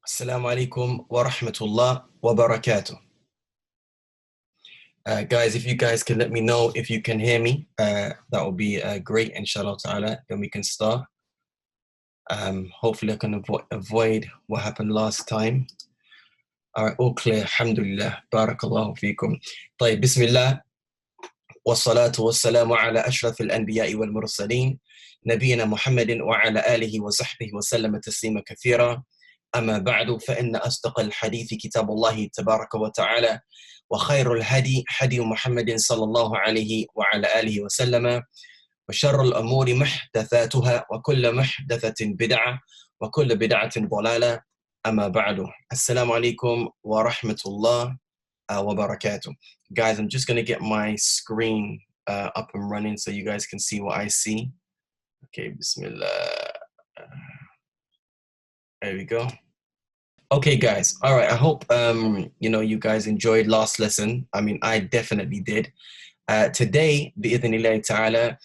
Assalamu alaikum wa rahmatullah wa barakatuh. Guys, if you guys can let me know if you can hear me, that would be great, inshallah ta'ala. Then we can start. Hopefully I can avoid what happened last time. All right, all clear, alhamdulillah, barakallahu feekum. طيب, bismillah, wassalatu wassalamu ala ashraf al-anbiya'i wal-mursaleen, nabiyina Muhammadin wa ala alihi wa sahbihi wa sallama taslima kathira. أما بعد فإن أصدق الحديث كتاب الله تبارك وتعالى وخير الهدي هدي محمد صلى الله عليه وعلى آله وسلم وشر الأمور محدثاتها وكل محدثة بدعة وكل بدعة ضلالة أما بعد السلام عليكم ورحمة الله وبركاته. Guys, I'm just going to get my screen up and running so you guys can see what I see. Okay, bismillah. There we go. Okay, guys. All right. I hope you guys enjoyed last lesson. I mean, I definitely did. Today, bi'idhnillahi ta'ala,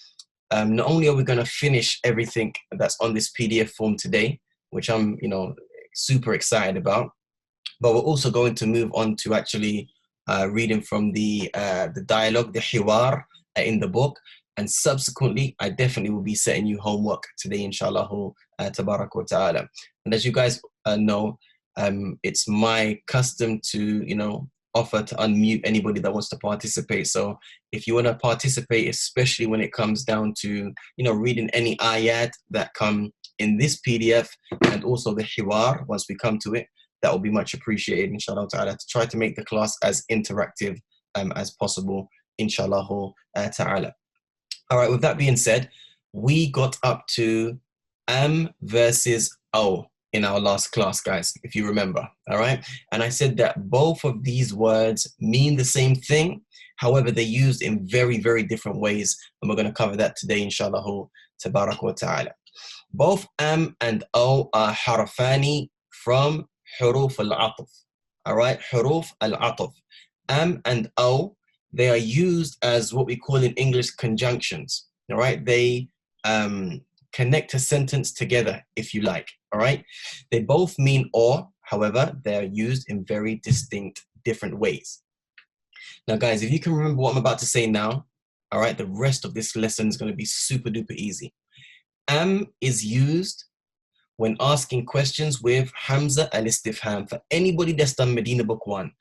not only are we going to finish everything that's on this PDF form today, which I'm super excited about, but we're also going to move on to actually reading from the dialogue, the hiwar in the book. And subsequently, I definitely will be setting you homework today, inshallah, tabarak wa ta'ala. And as you guys know, it's my custom to, offer to unmute anybody that wants to participate. So if you want to participate, especially when it comes down to, reading any ayat that come in this PDF and also the hiwar, once we come to it, that will be much appreciated, inshallah ta'ala, to try to make the class as interactive as possible, inshallah ta'ala. All right, with that being said, we got up to versus o in our last class, guys, if you remember, all right? And I said that both of these words mean the same thing. However, they're used in very, very different ways. And we're going to cover that today, inshallah, tabarak wa ta'ala. Both and o are harafani from huruf al-atf, all right? Huruf al-atf. And o, they are used as what we call in English conjunctions, all right? They connect a sentence together, if you like, all right? They both mean or, however, they're used in very distinct, different ways. Now, guys, if you can remember what I'm about to say now, all right, the rest of this lesson is going to be super duper easy. Is used when asking questions with Hamza al-Istifham. For anybody that's done Medina Book 1,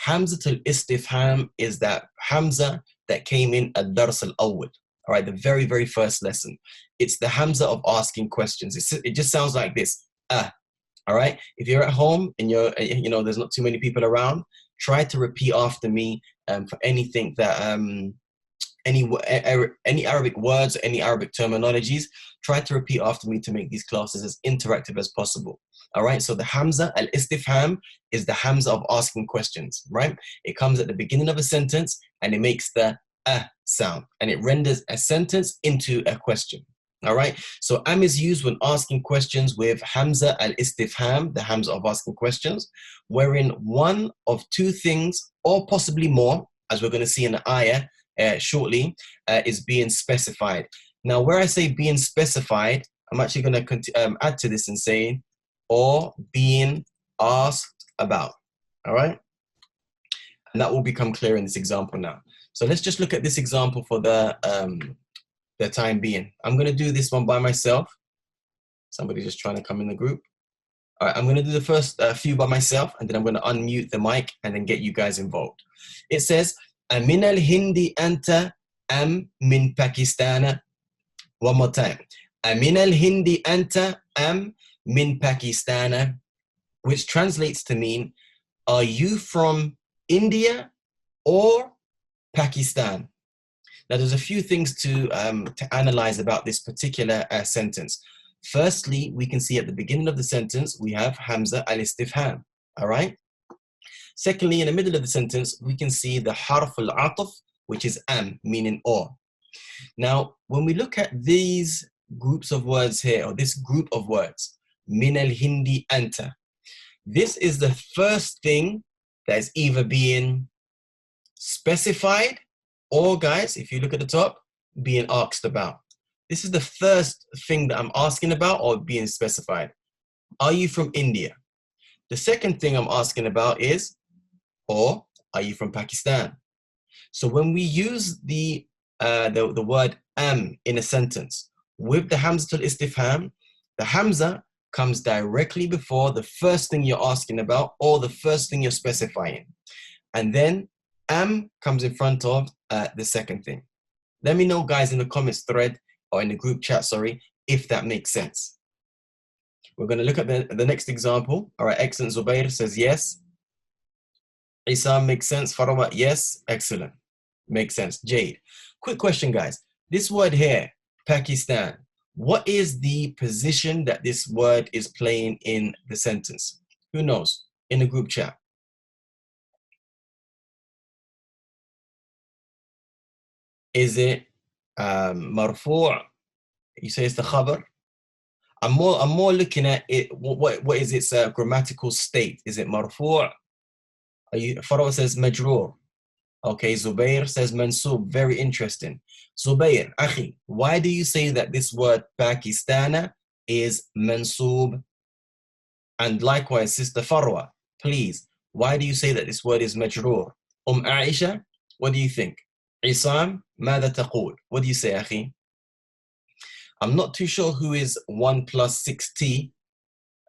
Hamza al-Istifham is that Hamza that came in at Dars al-Awwal. All right, the very, very first lesson. It's the Hamza of asking questions. It just sounds like this. All right. If you're at home and there's not too many people around, try to repeat after me for anything that any Arabic words, any Arabic terminologies. Try to repeat after me to make these classes as interactive as possible. All right. So the Hamza al-Istifham is the Hamza of asking questions. Right. It comes at the beginning of a sentence and it makes the sound, and it renders a sentence into a question. All right, so is used when asking questions with Hamza al-Istifham, the Hamza of asking questions, wherein one of two things, or possibly more, as we're going to see in the ayah shortly, is being specified. Now, where I say being specified, I'm actually going to add to this and say, or being asked about. All right, and that will become clear in this example now. So let's just look at this example for the time being. I'm going to do this one by myself. Somebody's just trying to come in the group. All right, I'm going to do the first few by myself, and then I'm going to unmute the mic and then get you guys involved. It says, Amin al-Hindi anta am min Pakistan. One more time. Amin al-Hindi anta am min Pakistan, which translates to mean, are you from India or Pakistan? Now, there's a few things to analyze about this particular sentence. Firstly, we can see at the beginning of the sentence, we have Hamza al-Istifham, all right? Secondly, in the middle of the sentence, we can see the harf al-atf, which is am, meaning or. Now, when we look at these groups of words here, or this group of words, min al-Hindi anta, this is the first thing that is either being specified, or, guys, if you look at the top, being asked about. This is the first thing that I'm asking about or being specified. Are you from India? The second thing I'm asking about is, or are you from Pakistan? So when we use the word am in a sentence with the hamzatul istifham, the hamza comes directly before the first thing you're asking about or the first thing you're specifying. And then am comes in front of the second thing. Let me know, guys, in the comments thread or in the group chat, sorry, if that makes sense. We're going to look at the next example. All right, excellent. Zubair says yes. Isam makes sense. Farawat, yes. Excellent. Makes sense. Jade. Quick question, guys. This word here, Pakistan, what is the position that this word is playing in the sentence? Who knows? In the group chat. Is it marfu'? You say it's the khabar? I'm more looking at it. What is its grammatical state? Is it marfu'? Farawat says majroor. Okay, Zubair says mansub. Very interesting. Zubair, akhi, why do you say that this word Pakistana is mansub? And likewise, Sister Farwa, please, why do you say that this word is majroor? Aisha, what do you think? Isam, ماذا تقول? What do you say, akhi? I'm not too sure who is 1 plus 6t,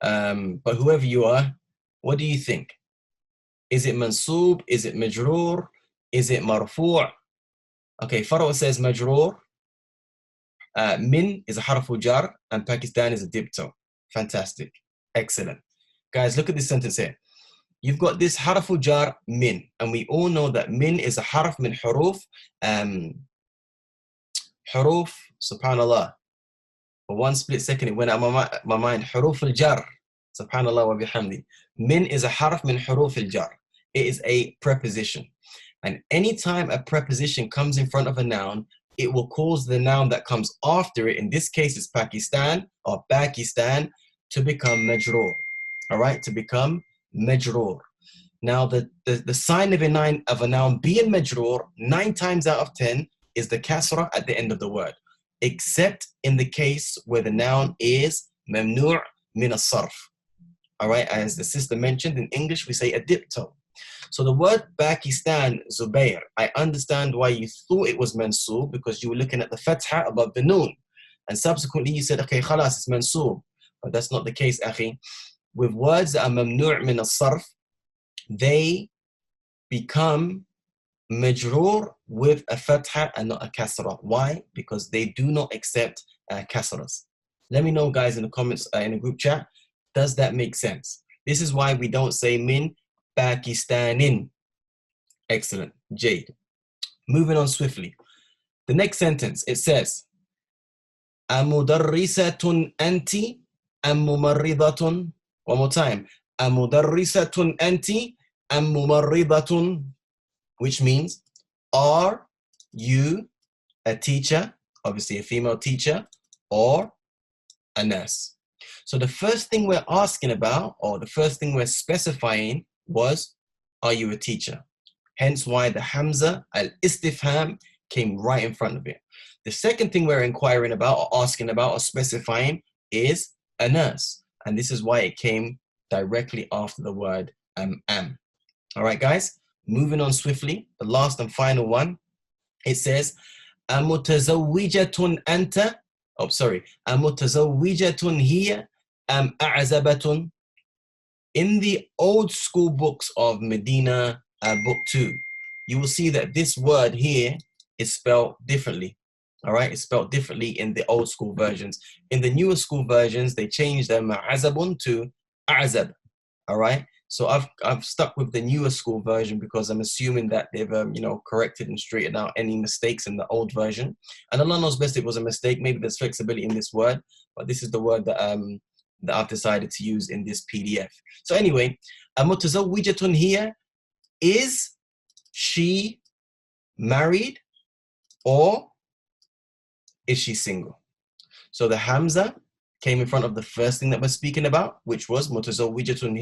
but whoever you are, what do you think? Is it mansub? Is it majroor? Is it marfu'? Okay, Farwa says majroor. Min is a harfu jar and Pakistan is a dibto. Fantastic. Excellent. Guys, look at this sentence here. You've got this harfu jar min, and we all know that min is a harf min huruf. Huruf, subhanallah. For 1 split second, it went out of my mind. Huruf al-jar. Subhanallah wa bihamdi. Min is a harf min huruf al-jar. It is a preposition. And anytime a preposition comes in front of a noun, it will cause the noun that comes after it, in this case it's Pakistan or Pakistan, to become majroor. All right, to become majroor. Now, the sign of a noun being majroor, 9 times out of 10, is the kasra at the end of the word, except in the case where the noun is mamnu' min as-sarf. All right, as the sister mentioned, in English we say a dipto. So the word Pakistan, Zubair, I understand why you thought it was mansub, because you were looking at the fatha above the noon. And subsequently you said, okay, khalas, it's mansub. But that's not the case, akhi. With words that are mamnu' min as-sarf, they become majroor with a fatha and not a kasra. Why? Because they do not accept kasras. Let me know, guys, in the comments, in the group chat, does that make sense? This is why we don't say min Pakistanin. Excellent. Jade. Moving on swiftly. The next sentence, it says, Amudarrisatun anti am mumarridatun. One more time. Amudarrisatun anti am mumarridatun. Which means, are you a teacher, obviously a female teacher, or a nurse? So the first thing we're asking about, or the first thing we're specifying, was, are you a teacher? Hence why the hamza al-istifham came right in front of it. The second thing we're inquiring about, or asking about, or specifying is a nurse. And this is why it came directly after the word am. All right, guys, moving on swiftly. The last and final one, it says, amutazawwijatun anta? Oh, sorry. Amutazawwijatun hiya am a'zabatun? In the old school books of Madinah, book 2, you will see that this word here is spelled differently. All right, it's spelled differently in the old school versions. In the newer school versions, they changed them azabun to azab. All right, so I've stuck with the newer school version because I'm assuming that they've corrected and straightened out any mistakes in the old version. And Allah knows best if it was a mistake. Maybe there's flexibility in this word, but this is the word that I've decided to use in this PDF. So anyway, amutazawwijatun here, is she married or is she single? So the hamza came in front of the first thing that we're speaking about, which was mutazawwijatun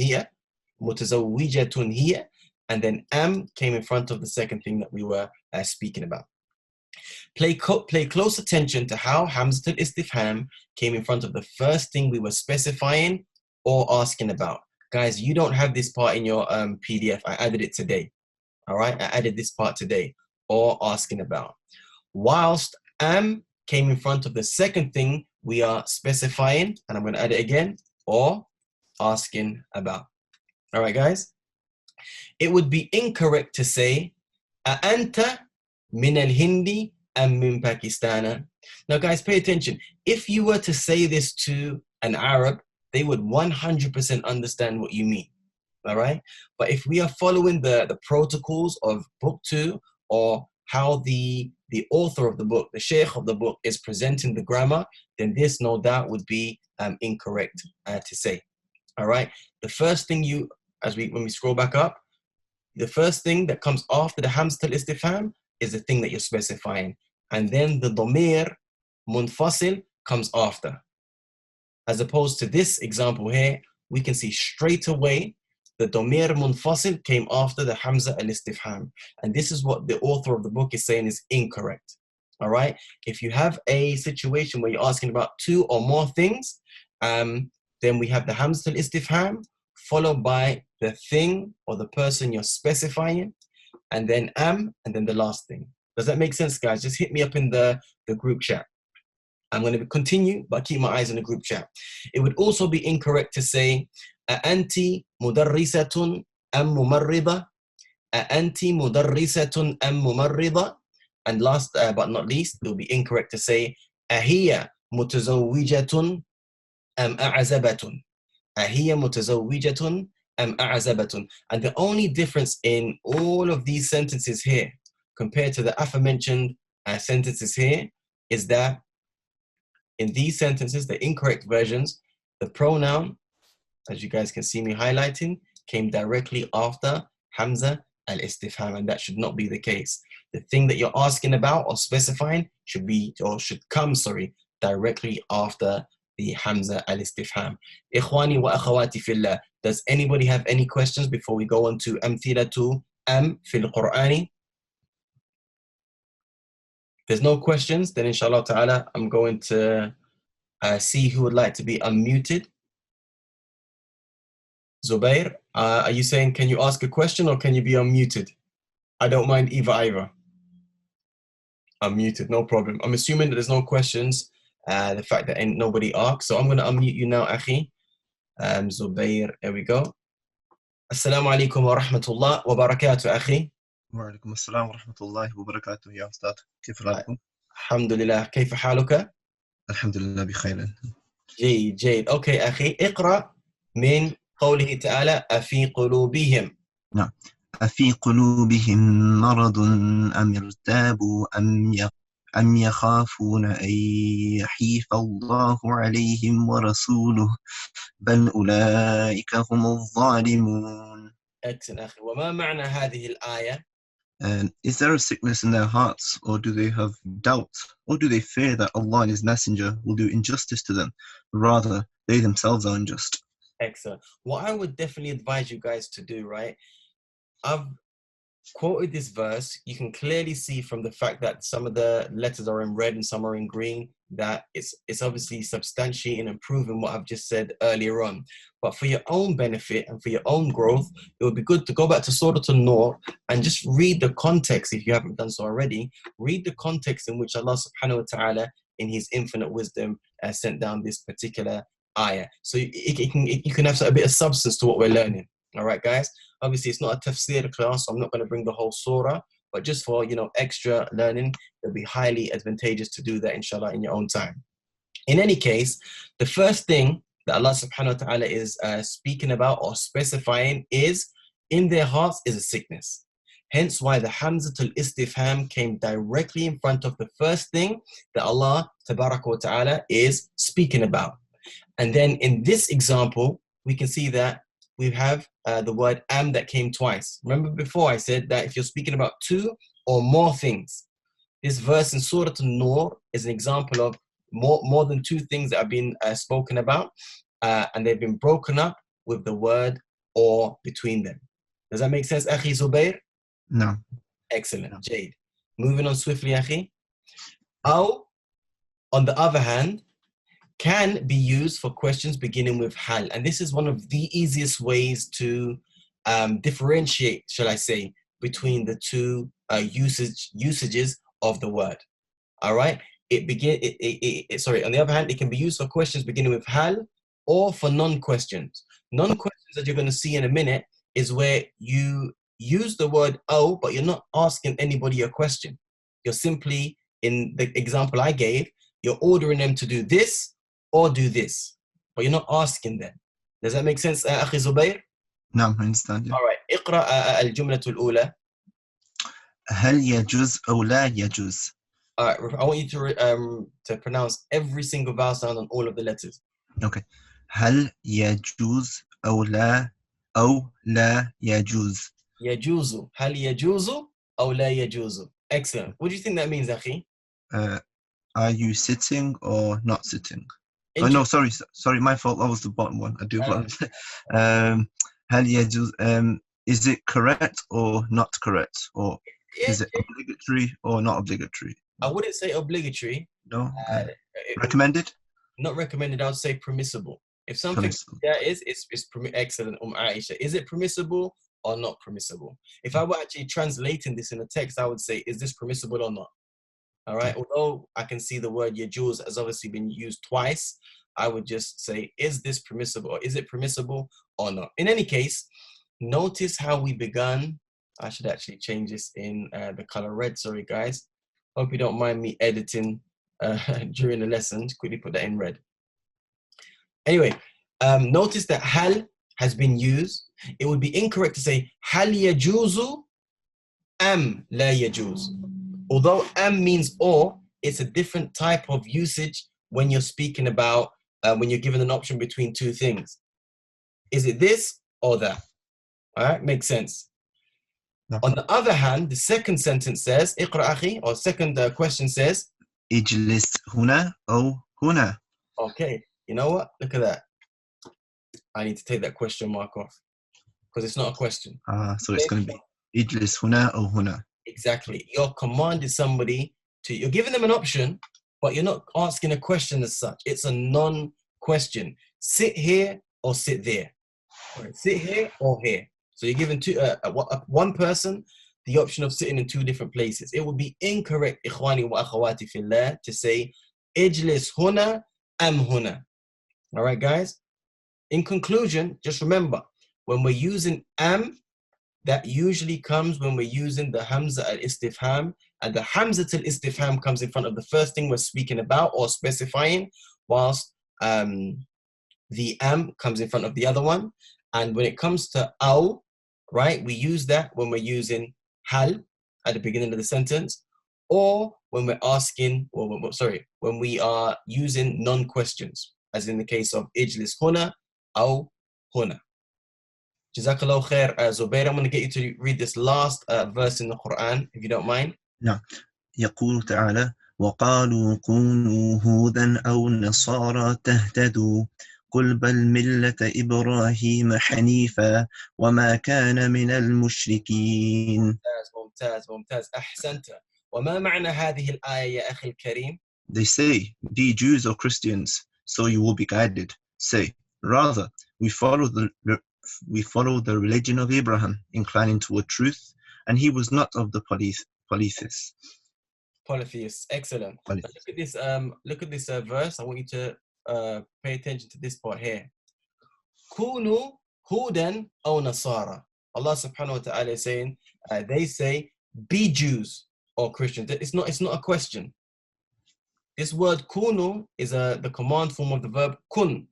here, and then am came in front of the second thing that we were speaking about. Pay close attention to how hamza al-istifham came in front of the first thing we were specifying or asking about. Guys, you don't have this part in your PDF. I added it today. All right, I added this part today, or asking about. Whilst came in front of the second thing we are specifying, and I'm going to add it again, or asking about. All right, guys? It would be incorrect to say, أأنت من الهند أم من باكستان? Now, guys, pay attention. If you were to say this to an Arab, they would 100% understand what you mean. All right? But if we are following the protocols of book 2, or how the author of the book, the sheikh of the book, is presenting the grammar, then this no doubt would be incorrect to say. All right? The first thing when we scroll back up, the first thing that comes after the hamzat al-istifham is the thing that you're specifying. And then the dhamir munfasil comes after. As opposed to this example here, we can see straight away the dhamir munfasil came after the hamza al-istifham. And this is what the author of the book is saying is incorrect. All right? If you have a situation where you're asking about 2 or more things, then we have the hamza al-istifham followed by the thing or the person you're specifying, and then and then the last thing. Does that make sense, guys? Just hit me up in the group chat. I'm going to continue, but keep my eyes on the group chat. It would also be incorrect to say, أأنتِ مدرسة أم ممرضة? أأنتِ مدرسة أم ممرضة? And last but not least, it would be incorrect to say, أهي متزوجة أم أعزبة? أهي متزوجة أم أعزبة? And the only difference in all of these sentences here compared to the aforementioned sentences here is that in these sentences, the incorrect versions, the pronoun, as you guys can see me highlighting, came directly after Hamza al-Istifham, and that should not be the case. The thing that you're asking about or specifying should come directly after the Hamza al-Istifham. Ikhwani wa akhawati fillah. Does anybody have any questions before we go on to Amthilatu fil Qur'ani? There's no questions, then inshallah ta'ala, I'm going to see who would like to be unmuted. Zubair, are you saying, can you ask a question or can you be unmuted? I don't mind either. Unmuted, no problem. I'm assuming that there's no questions, the fact that nobody asked. So I'm going to unmute you now, Akhi. Zubair, there we go. Assalamu alaikum wa rahmatullah wa barakatuh, Akhi. وعليكم السلام ورحمة الله وبركاته يا أستاذ، كيف حالكم؟ الحمد لله، كيف حالك؟ الحمد لله بخير. جيد. أوكي أخي، اقرأ من قوله تعالى أفي قلوبهم. نعم. أفي قلوبهم مرض أم ارتابوا أم يخافون أن يحيف الله عليهم ورسوله بل أولئك هم الظالمون. Excellent أخي. وما معنى هذه الآية؟ And is there a sickness in their hearts, or do they have doubts, or do they fear that Allah and His Messenger will do injustice to them? Rather, they themselves are unjust. Excellent. What I would definitely advise you guys to do, right? I've quoted this verse. You can clearly see from the fact that some of the letters are in red and some are in green that it's obviously substantiating and proving what I've just said earlier on. But for your own benefit and for your own growth, it would be good to go back to Surah An-Nur and just read the context, if you haven't done so already. Read the context in which Allah subhanahu wa ta'ala, in His infinite wisdom, sent down this particular ayah. So you can have a bit of substance to what we're learning. All right, guys? Obviously, it's not a tafsir class, so I'm not going to bring the whole surah, but just for, extra learning, it'll be highly advantageous to do that, inshallah, in your own time. In any case, the first thing that Allah subhanahu wa ta'ala is speaking about or specifying is, in their hearts is a sickness. Hence why the Hamzat al-Istifham came directly in front of the first thing that Allah tabaraka wa ta'ala is speaking about. And then in this example, we can see that we have the word am that came twice. Remember before I said that if you're speaking about 2 or more things, this verse in Surah An-Nur is an example of more than 2 things that have been spoken about, and they've been broken up with the word or between them. Does that make sense, Akhi Zubair? No. Excellent, No. Jade. Moving on swiftly, Akhi. Aw, on the other hand, can be used for questions beginning with hal. And this is one of the easiest ways to differentiate, shall I say, between the two usages of the word. All right. Sorry. On the other hand, it can be used for questions beginning with hal or for non-questions. Non-questions that you're going to see in a minute is where you use the word oh, but you're not asking anybody a question. You're simply, in the example I gave, you're ordering them to do this or do this, but you're not asking them. Does that make sense, أخي زبير? نعم, I understand. Yeah. All right. اقرأ الجملة الأولى. هل يجوز أو لا يجوز؟ All right. I want you to pronounce every single vowel sound on all of the letters. Okay. هل يجوز أو لا يجوز؟ يجوز. هل يجوز أو لا يجوز? Excellent. What do you think that means, أخي? Are you sitting or not sitting? Oh no, sorry, my fault. That was the bottom one. I do apologize. هل يجوز, is it correct or not correct? Or is it obligatory or not obligatory? I wouldn't say obligatory. No. Recommended? Not recommended. I would say permissible. If something it's excellent, Aisha. Is it permissible or not permissible? If I were actually translating this in a text, I would say, is this permissible or not? All right. Although I can see the word yajuz has obviously been used twice, I would just say, is this permissible, or is it permissible or not? In any case, notice how we began. I should actually change this in the color red. Sorry, guys. Hope you don't mind me editing during the lesson. Quickly put that in red. Anyway, notice that hal has been used. It would be incorrect to say hal yajuzu am la yajuz. Although am means or, it's a different type of usage when you're speaking about, when you're given an option between two things. Is it this or that? All right, makes sense. No. On the other hand, the second sentence says, اقرأ أخي, or second question says, اجلس هنا أو هنا. Okay, you know what? Look at that. I need to take that question mark off because it's not a question. So it's going to be اجلس هنا أو هنا. Exactly. You're commanding somebody to, you're giving them an option, but you're not asking a question as such. It's a non-question. Sit here or sit there. Or sit here or here. So you're giving one person the option of sitting in two different places. It would be incorrect, إخواني وأخواتي في الله, to say, اجلس هنا أم هنا. All right, guys? In conclusion, just remember, when we're using am, that usually comes when we're using the Hamza al-Istifham, and the Hamza al-Istifham comes in front of the first thing we're speaking about or specifying, whilst the am comes in front of the other one. And when it comes to aw, right, we use that when we're using hal at the beginning of the sentence, or when we're asking, when we are using non-questions, as in the case of ijlis huna aw huna. Jazakallah khair, Zubair. I'm going to get you to read this last verse in the Quran, if you don't mind. نعم. يقول تعالى وقالوا كونوا هودا أو نصارى تهتدوا قل بل ملة إبراهيم حنيفا وما كان من المشركين. ممتاز أحسنت. وما معنى هذه الآية يا أخي الكريم? They say, be Jews or Christians, so you will be guided. Say, rather, we follow the religion of Abraham, inclining toward truth, and he was not of the polytheists. Polytheists, excellent. Look at this verse. I want you to pay attention to this part here. Kunu hudan aw nasara. Allah subhanahu wa ta'ala is saying, they say, be Jews or Christians. It's not a question. This word kunu is the command form of the verb kun.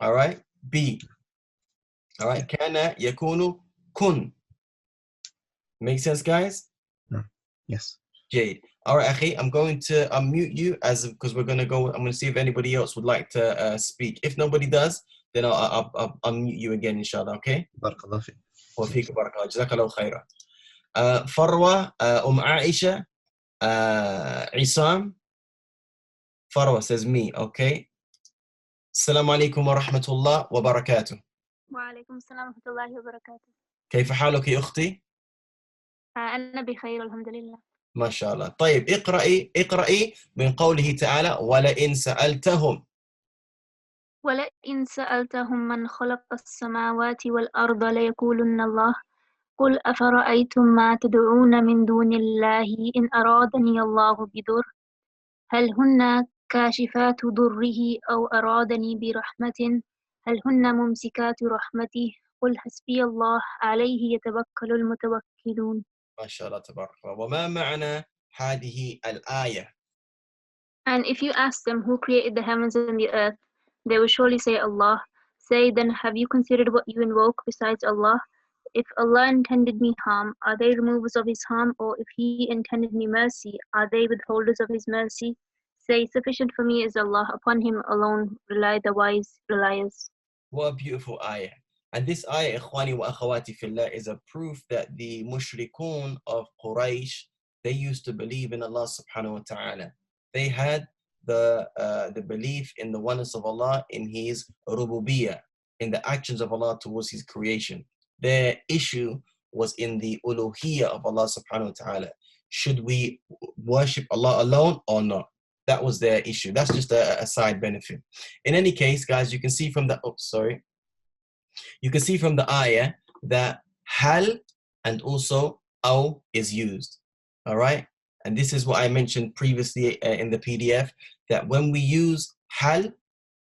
All right, be. All right, kana yakunu kun. Make sense, guys? Yes. Jade. All right, Akhi, I'm going to unmute you because we're going to go. I'm going to see if anybody else would like to speak. If nobody does, then I'll unmute you again, inshallah, okay? Barakallah fi. Wa feek barakallah. Jazakallah khaira. Farwa, Aisha, Isam. Farwa says me, okay? Assalamu alaikum wa rahmatullah wa barakatuh. وعليكم السلام ورحمة الله وبركاته. كيف حالك يا أختي؟ أنا بخير الحمد لله. ما شاء الله. طيب اقرأي من قوله تعالى ولئن سألتهم. ولئن سألتهم من خلق السماوات والأرض ليقولن الله قل أفرأيتم ما تدعون من دون الله إن أرادني الله بضر هل هن كاشفات ضره أو أرادني برحمة هل هن ممسكات رحمته قل حسبي الله عليه يتوكل المتوكلون. ما شاء الله تبارك الله. وما معنى هذه الآية؟ And if you ask them who created the heavens and the earth, they will surely say Allah. Say then, have you considered what you invoke besides Allah? If Allah intended me harm, are they removers of His harm? Or if He intended me mercy, are they withholders of His mercy? Say, sufficient for me is Allah. Upon Him alone rely the wise reliers. What a beautiful ayah. And this ayah, ikhwani wa akhawati fillah, is a proof that the mushrikun of Quraysh, they used to believe in Allah subhanahu wa ta'ala. They had the belief in the oneness of Allah, in His rububiyyah, in the actions of Allah towards His creation. Their issue was in the uluhiyyah of Allah subhanahu wa ta'ala. Should we worship Allah alone or not? That was their issue. That's just a side benefit. In any case, guys, you can see from the you can see from the ayah that hal and also aw is used. All right, and this is what I mentioned previously in the PDF, that when we use hal,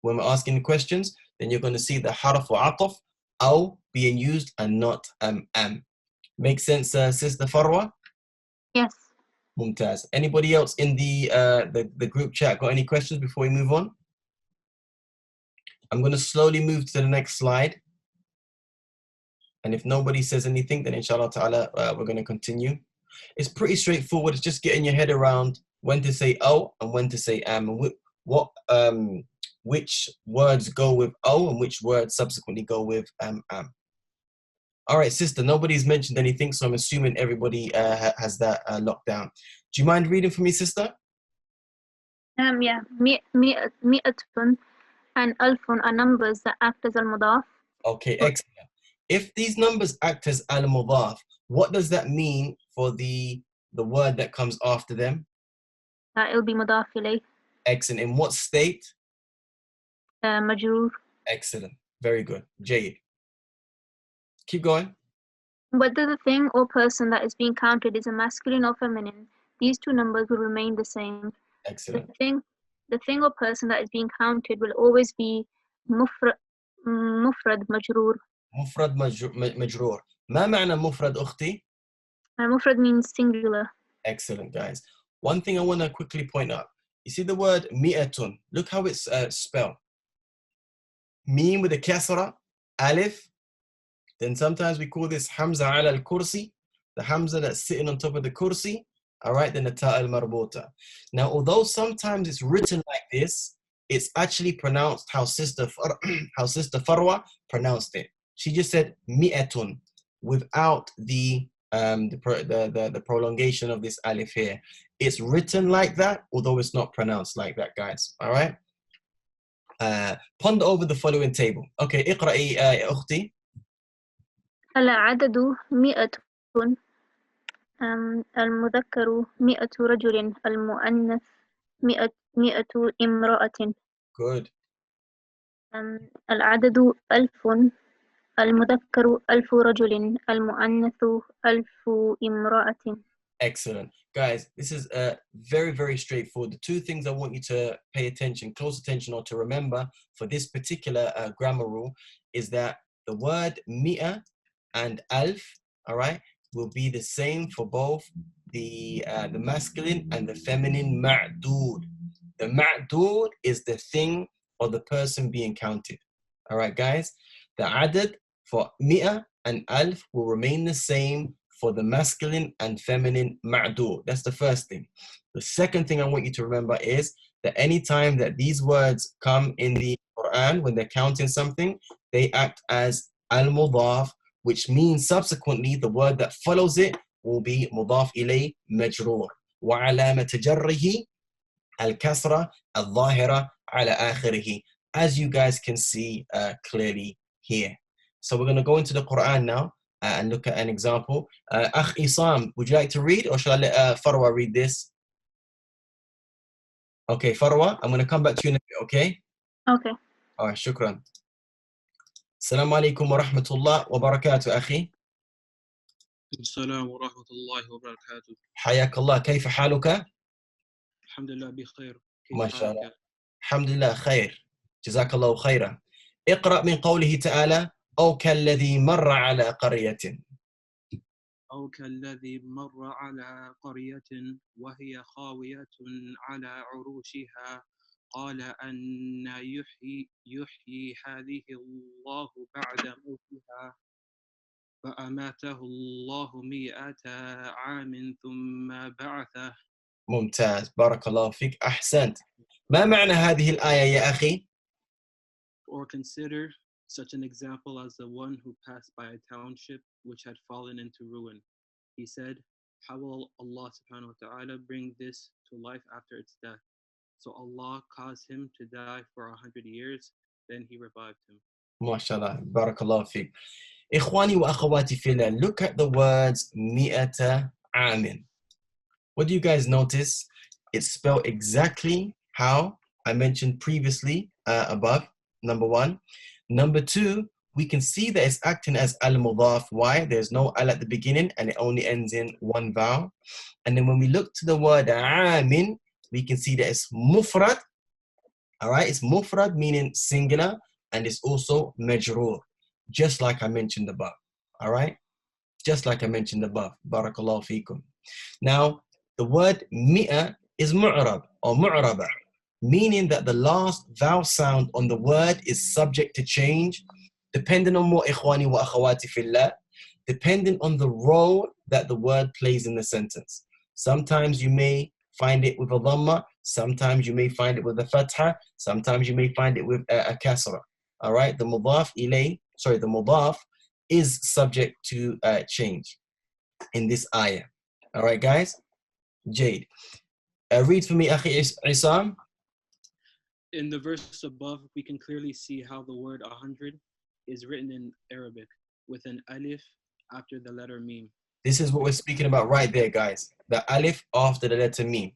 when we're asking questions, then you're going to see the harf wa ataf aw being used and not am. Make sense, Sister Farwa? Yes. Mumtaz. Anybody else in the group chat got any questions before we move on? I'm going to slowly move to the next slide. And if nobody says anything, then inshallah ta'ala, we're going to continue. It's pretty straightforward. It's just getting your head around when to say oh and when to say am, and which words go with oh and which words subsequently go with am. All right, sister, nobody's mentioned anything, so I'm assuming everybody has that locked down. Do you mind reading for me, sister? Yeah. Mi'atun and alfun are numbers that act as al-mudaf. Okay, excellent. If these numbers act as al-mudaf, what does that mean for the word that comes after them? It'll be mudaf ilayh. Excellent. In what state? Majroor. Excellent. Very good. Jade. Keep going. Whether the thing or person that is being counted is a masculine or feminine, these two numbers will remain the same. Excellent. The thing or person that is being counted will always be mufrad majroor. مفرد مجرور. ما معنى مفرد أختي? Mufrad means singular. Excellent, guys. One thing I want to quickly point out. You see the word mi'atun. Look how it's spelled. Mim with a kasra, alif. Then sometimes we call this hamza ala al-kursi, the hamza that's sitting on top of the kursi. All right, then the ta al-marbuta. Now, although sometimes it's written like this, it's actually pronounced how Sister Farwa pronounced it. She just said mi'atun without the prolongation of this alif here. It's written like that, although it's not pronounced like that, guys. All right. Ponder over the following table. Okay, اقرأي يا أختي. العدد 100 المذكر 100 رجل المؤنث 100 امرأة. Good. العدد 1000 المذكر 1000 رجل المؤنث 1000 امرأة. Excellent. Guys, this is very, very straightforward. The two things I want you to pay attention, close attention, or to remember for this particular grammar rule is that the word mi'a and alf, all right, will be the same for both the masculine and the feminine ma'dood. The ma'dood is the thing or the person being counted. All right, guys? The adad for mi'a and alf will remain the same for the masculine and feminine ma'dood. That's the first thing. The second thing I want you to remember is that anytime that these words come in the Quran, when they're counting something, they act as al-mudaf, which means subsequently the word that follows it will be mudaf ilay majroor. وَعَلَامَةَ جَرِّهِ الْكَسْرَةَ الظَّاهِرَةَ عَلَى آخِرِهِ. As you guys can see clearly here. So we're going to go into the Quran now. and look at an example. Akh Isam, would you like to read, or shall I let Farwa read this? Okay, Farwa, I'm going to come back to you in a bit, okay? Okay. All right, shukran. Assalamu alaikum wa rahmatullah wa barakatuh, akhi. السلام ورحمة الله وبركاته. حياك الله، كيف حالك؟ الحمد لله بخير. ما شاء الله. الحمد لله خير. جزاك الله خيرا. اقرأ من قوله تعالى: أو كالذي مر على قرية. أو كالذي مر على قرية وهي خاوية على عروشها قال أن يحيي هذه الله بعد موتها فأماته الله 100 عام ثم بعثه. ممتاز، بارك الله فيك، أحسنت. ما معنى هذه الآية يا أخي؟ Or consider such an example as the one who passed by a township which had fallen into ruin. He said, how will Allah subhanahu wa ta'ala bring this to life after its death? So Allah caused him to die for 100 years, then he revived him. ما شاء الله، بارك الله فيك. إخواني وأخواتي في الله, look at the words مئة عام. What do you guys notice? It's spelled exactly how I mentioned previously above, number one. Number two, we can see that it's acting as al-mudaf. Why? There's no al at the beginning and it only ends in one vowel. And then when we look to the word aamin, we can see that it's mufrad. All right, it's mufrad meaning singular, and it's also majroor, just like I mentioned above. All right, just like I mentioned above. Barakallahu feekum. Now, the word mi'a is mu'rab or mu'raba, meaning that the last vowel sound on the word is subject to change, depending on what ikhwani wa akhawati fillah, depending on the role that the word plays in the sentence. Sometimes you may find it with a dhamma, sometimes you may find it with a fatha, sometimes you may find it with a kasra. All right, the mudaf the mudaf is subject to change in this ayah. All right, guys? Jade. Read for me, Akhi Isam. In the verse above, we can clearly see how the word 100 is written in Arabic with an alif after the letter mim. This is what we're speaking about right there, guys. The alif after the letter mim.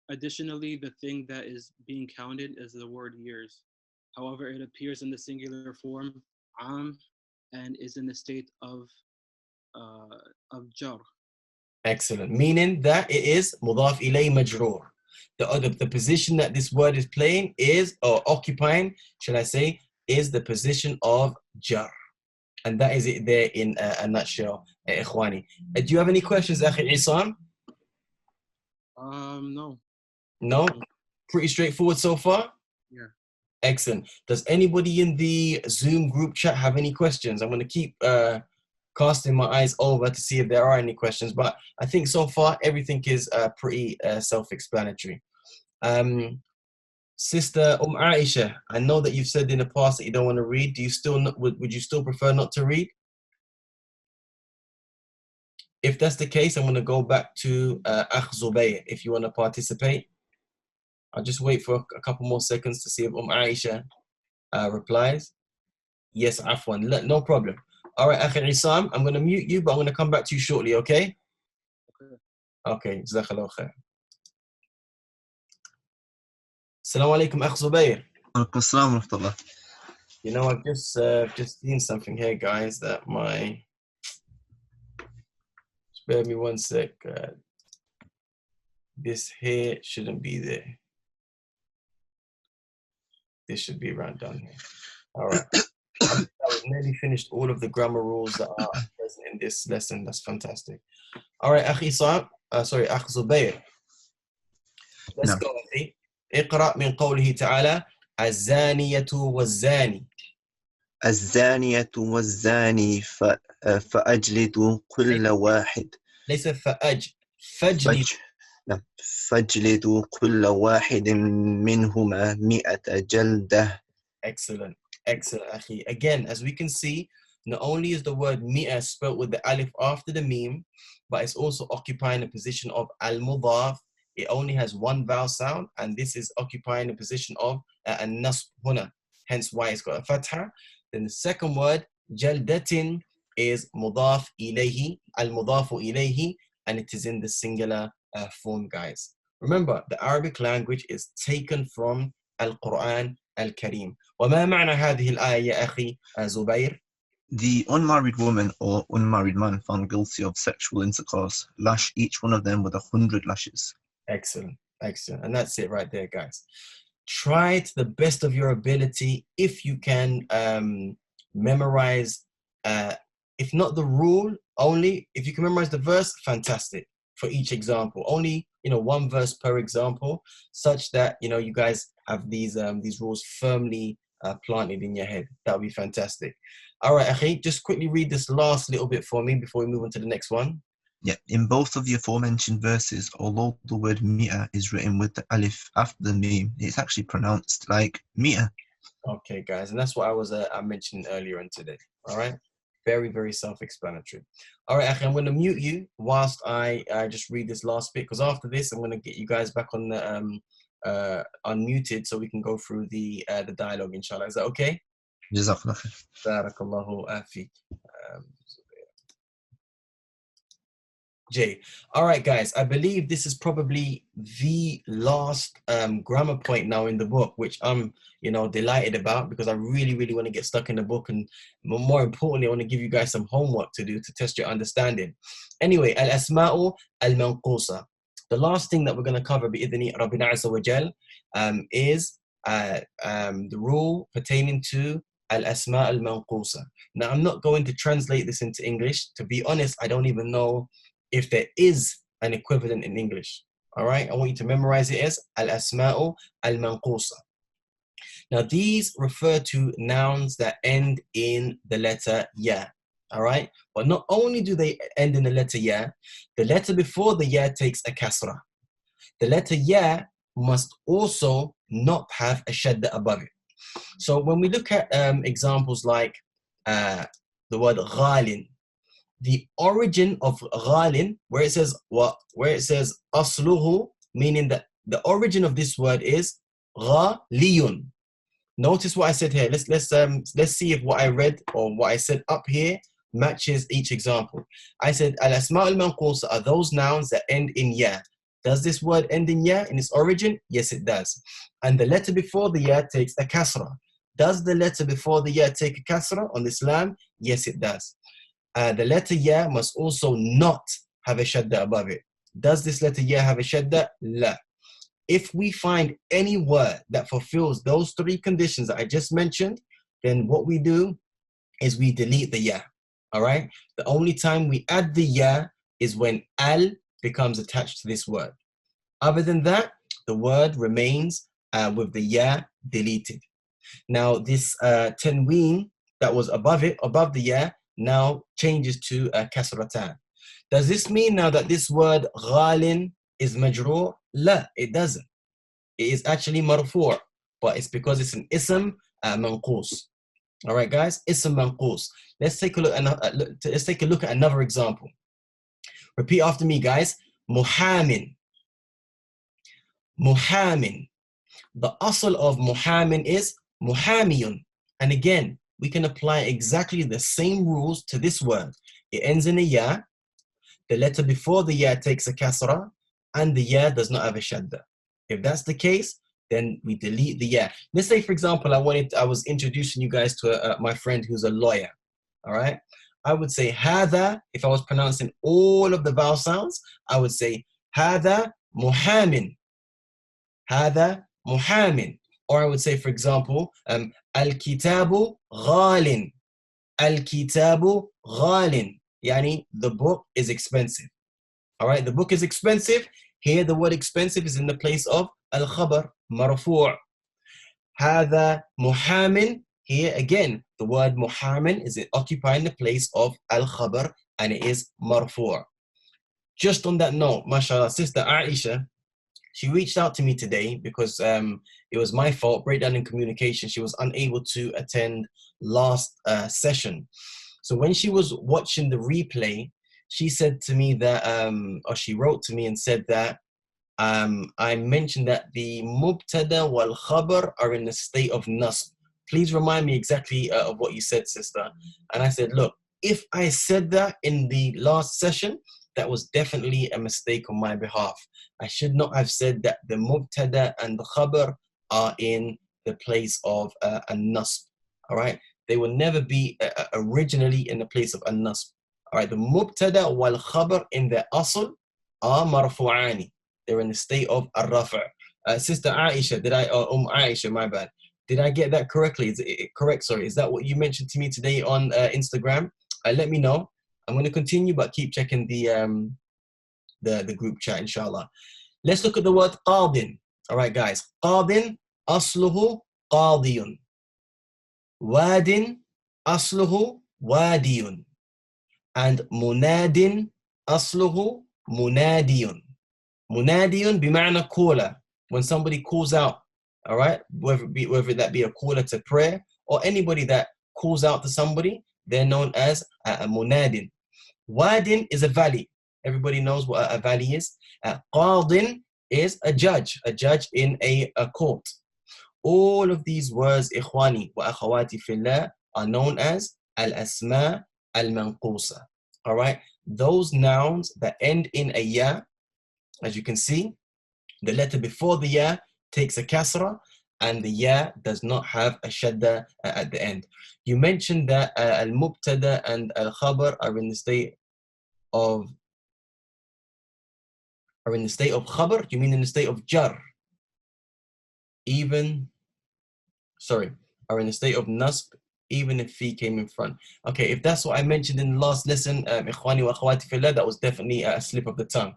Additionally, the thing that is being counted is the word years. However, it appears in the singular form am and is in the state of jar. Excellent. Meaning that it is mudaf ilay majroor. The position that this word is playing is, or occupying, shall I say, is the position of jar. And that is it there in a nutshell, ikhwani. Do you have any questions, Akhi Isam? No. No? Pretty straightforward so far? Yeah. Excellent. Does anybody in the Zoom group chat have any questions? I'm going to keep casting my eyes over to see if there are any questions, but I think so far everything is pretty self-explanatory. Sister Aisha, I know that you've said in the past that you don't want to read. Do you still would you still prefer not to read? If that's the case, I'm going to go back to Akh Zubayr if you want to participate. I'll just wait for a couple more seconds to see if Aisha replies. Yes, Afwan, no problem. All right, Akhi Isam, I'm going to mute you, but I'm going to come back to you shortly, okay? Okay, Jazakallah khair. Assalamu alaikum, Akh Zubayr. Assalamu alaikum. You know, I've just seen something here, guys, that spare me one sec. This here shouldn't be there. This should be around down here. All right. I've nearly finished all of the grammar rules that are present in this lesson. That's fantastic. All right, Akh Zubayr. Let's go, Akhi. اقرأ من قوله تعالى الزانية والزاني. الزانية والزاني فأجلدوا كل واحد. ليس فاجلدوا كل واحد منهما 100 جلدة. Excellent, Akhi. Again, as we can see, not only is the word mi'a spelt with the alif after the mim, but it's also occupying the position of al-mudaf. It only has one vowel sound, and this is occupying the position of an-nasb huna, hence why it's got a fatha. Then the second word, Jaldatin is mudaf ilayhi, al-mudafu ilayhi, and it is in the singular form, guys. Remember, the Arabic language is taken from Al-Quran Al-Kareem. وما معنى هذه الآية يا أخي زبير? The unmarried woman or unmarried man found guilty of sexual intercourse, lash each one of them with 100 lashes. Excellent, excellent. And that's it right there, guys. Try to the best of your ability, if you can, memorize, if not the rule only, if you can memorize the verse, fantastic, for each example. Only, one verse per example, such that, you guys have these rules firmly planted in your head. That would be fantastic. All right, Akhi, just quickly read this last little bit for me before we move on to the next one. Yeah, in both of the aforementioned verses, although the word mi'ah is written with the alif after the meme, it's actually pronounced like mi'ah. Okay, guys, and that's what I mentioned earlier on today. All right, very, very self-explanatory. All right, Akhi, I'm going to mute you whilst I just read this last bit, because after this, I'm going to get you guys back on the unmuted so we can go through the dialogue, inshallah. Is that okay? Jazakallah khair. Barakallahu afi. Jay. All right, guys, I believe this is probably the last grammar point now in the book, which I'm, delighted about, because I really, really want to get stuck in the book, and more importantly, I want to give you guys some homework to do to test your understanding. Anyway, al-asma'u al-manqusa. The last thing that we're going to cover, bi'idhni Rabbina Azza wa Jal, is the rule pertaining to al-asma' al-manqusa. Now, I'm not going to translate this into English. To be honest, I don't even know if there is an equivalent in English. All right, I want you to memorize it as al-asma'u al-manqusa. Now, these refer to nouns that end in the letter ya. All right, but not only do they end in the letter ya, the letter before the ya takes a kasra. The letter ya must also not have a shadda above it. So when we look at examples like the word ghalin, the origin of ghalin, where it says asluhu, meaning that the origin of this word is ghaliyun. Notice what I said here. Let's see if what I read or what I said up here matches each example. I said al-asma' al-manqusa are those nouns that end in ya. Does this word end in ya in its origin? Yes, it does. And the letter before the ya takes a kasra. Does the letter before the ya take a kasra on this lam? Yes, it does. The letter ya must also not have a shadda above it. Does this letter ya have a shadda? La. If we find any word that fulfills those three conditions that I just mentioned, then what we do is we delete the ya. All right? The only time we add the ya is when al becomes attached to this word. Other than that, the word remains with the ya deleted. Now, this tanween that was above the ya, now changes to kasratan. Does this mean now that this word ghalin is majroor? La, it doesn't. It is actually marfu', but it's because it's an ism manqus. All right, guys, ism manqus. Let's take a look at another example. Repeat after me, guys. Muhamin. Muhamin. The asl of muhamin is muhamiyun. And again, we can apply exactly the same rules to this word. It ends in a ya. The letter before the ya takes a kasra, and the ya does not have a shadda. If that's the case, then we delete the ya. Let's say, for example, I was introducing you guys to my friend who's a lawyer. All right, I would say hada. If I was pronouncing all of the vowel sounds, I would say hada muhamin. Hada muhamin. Or I would say, for example, al-kitabu ghalin. Al-kitabu ghalin. Yani, the book is expensive. All right, the book is expensive. Here, the word expensive is in the place of al-khabar, marfu'. Hada muhamin. Here, again, the word muhamin is occupying the place of al-khabar, and it is marfu'. Just on that note, mashallah, Sister Aisha, she reached out to me today because it was my fault, breakdown in communication. She was unable to attend last session. So when she was watching the replay, she said to me that, or she wrote to me and said that I mentioned that the mubtada wal khabar are in a state of nasb, please remind me exactly of what you said, sister. And I said, look, if I said that in the last session, that was definitely a mistake on my behalf. I should not have said that the mubtada and the khabar are in the place of a nasb. All right, they will never be originally in the place of a nasb. All right, the mubtada wal khabar in the asl are marfu'ani. They're in the state of ar-rafa'. Sister Aisha, Aisha, my bad. Did I get that correctly? Is it correct? Sorry, is that what you mentioned to me today on Instagram? Let me know. I'm going to continue, but keep checking the group chat, inshallah. Let's look at the word qadin. All right, guys. Qadin, asluhu qadiyun. Wadin, asluhu wadiyun. And munadin, asluhu munadiyun. Munadiyun bima'na caller. When somebody calls out, all right, whether that be a caller to prayer or anybody that calls out to somebody, they're known as a munadin. Wadin is a valley. Everybody knows what a valley is. Qadin is a judge in a court. All of these words, ikhwani wa akhawati fillah, are known as al-asma al-manqusa. All right, those nouns that end in a ya, as you can see, the letter before the ya takes a kasra, and the ya does not have a shadda at the end. You mentioned that al-mubtada and al-khabar are in the state of khabar. You mean in the state of jar? Are in the state of nasb, even if fi came in front. Okay, if that's what I mentioned in the last lesson, ikhwani wa akhawati fillah, that was definitely a slip of the tongue.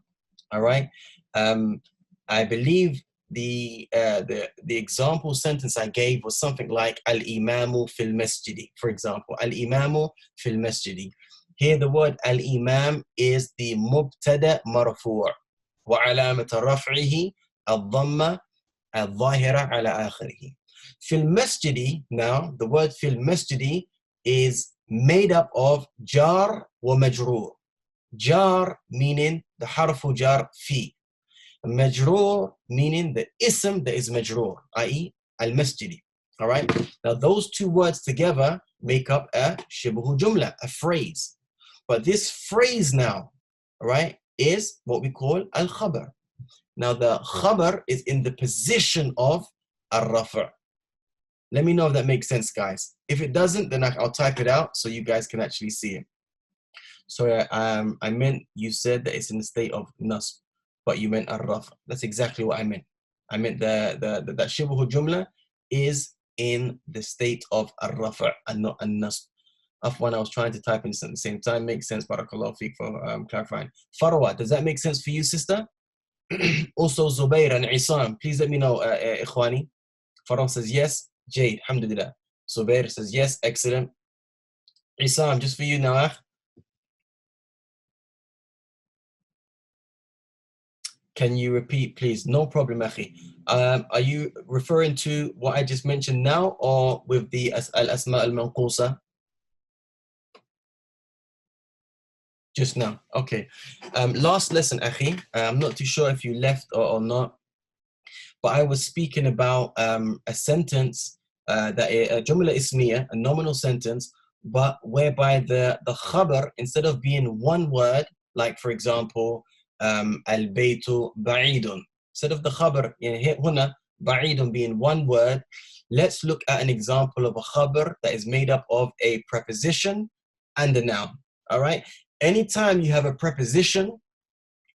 All right. I believe the example sentence I gave was something like al-imamu fil masjidi, for example. Al-imamu fil masjidi. Here the word al-imam is the mubtada marfu'. Wa alamat raf'ihi al-dhamma al-zahira ala akhirih. Fil masjidi, now the word fil masjidi is made up of jar wa majroor. Jar meaning the harfu jar fi. Majroor meaning the ism that is majroor, i.e. al-masjidi. All right. Now those two words together make up a shibhu jumla, a phrase. But this phrase now, all right, is what we call al-khabar. Now the khabar is in the position of al-rafa'. Let me know if that makes sense, guys. If it doesn't, then I'll type it out so you guys can actually see it. So I meant you said that it's in the state of nasb, but you meant ar-rafa'. That's exactly what I meant. I meant that shibhu jumla is in the state of ar-rafa' and not an-nasb. Afwan, I was trying to type in at the same time. Makes sense. Barakallahu feek for clarifying. Farwa, does that make sense for you, sister? Also, Zubair and Isam, please let me know, ikhwani. Farwa says yes. Jade, alhamdulillah. Zubair says yes. Excellent. Isam, just for you now. Can you repeat, please? No problem, akhi. Are you referring to what I just mentioned now, or with the al-asma al-manqusa? Just now. Okay. Last lesson, akhi. I'm not too sure if you left or not, but I was speaking about a sentence that a jumla ismiya, a nominal sentence, but whereby the khabar, instead of being one word, like for example, al-baytu ba'idun, instead of the khabar, huna, ba'idun being one word, let's look at an example of a khabar that is made up of a preposition and a noun. All right. Anytime you have a preposition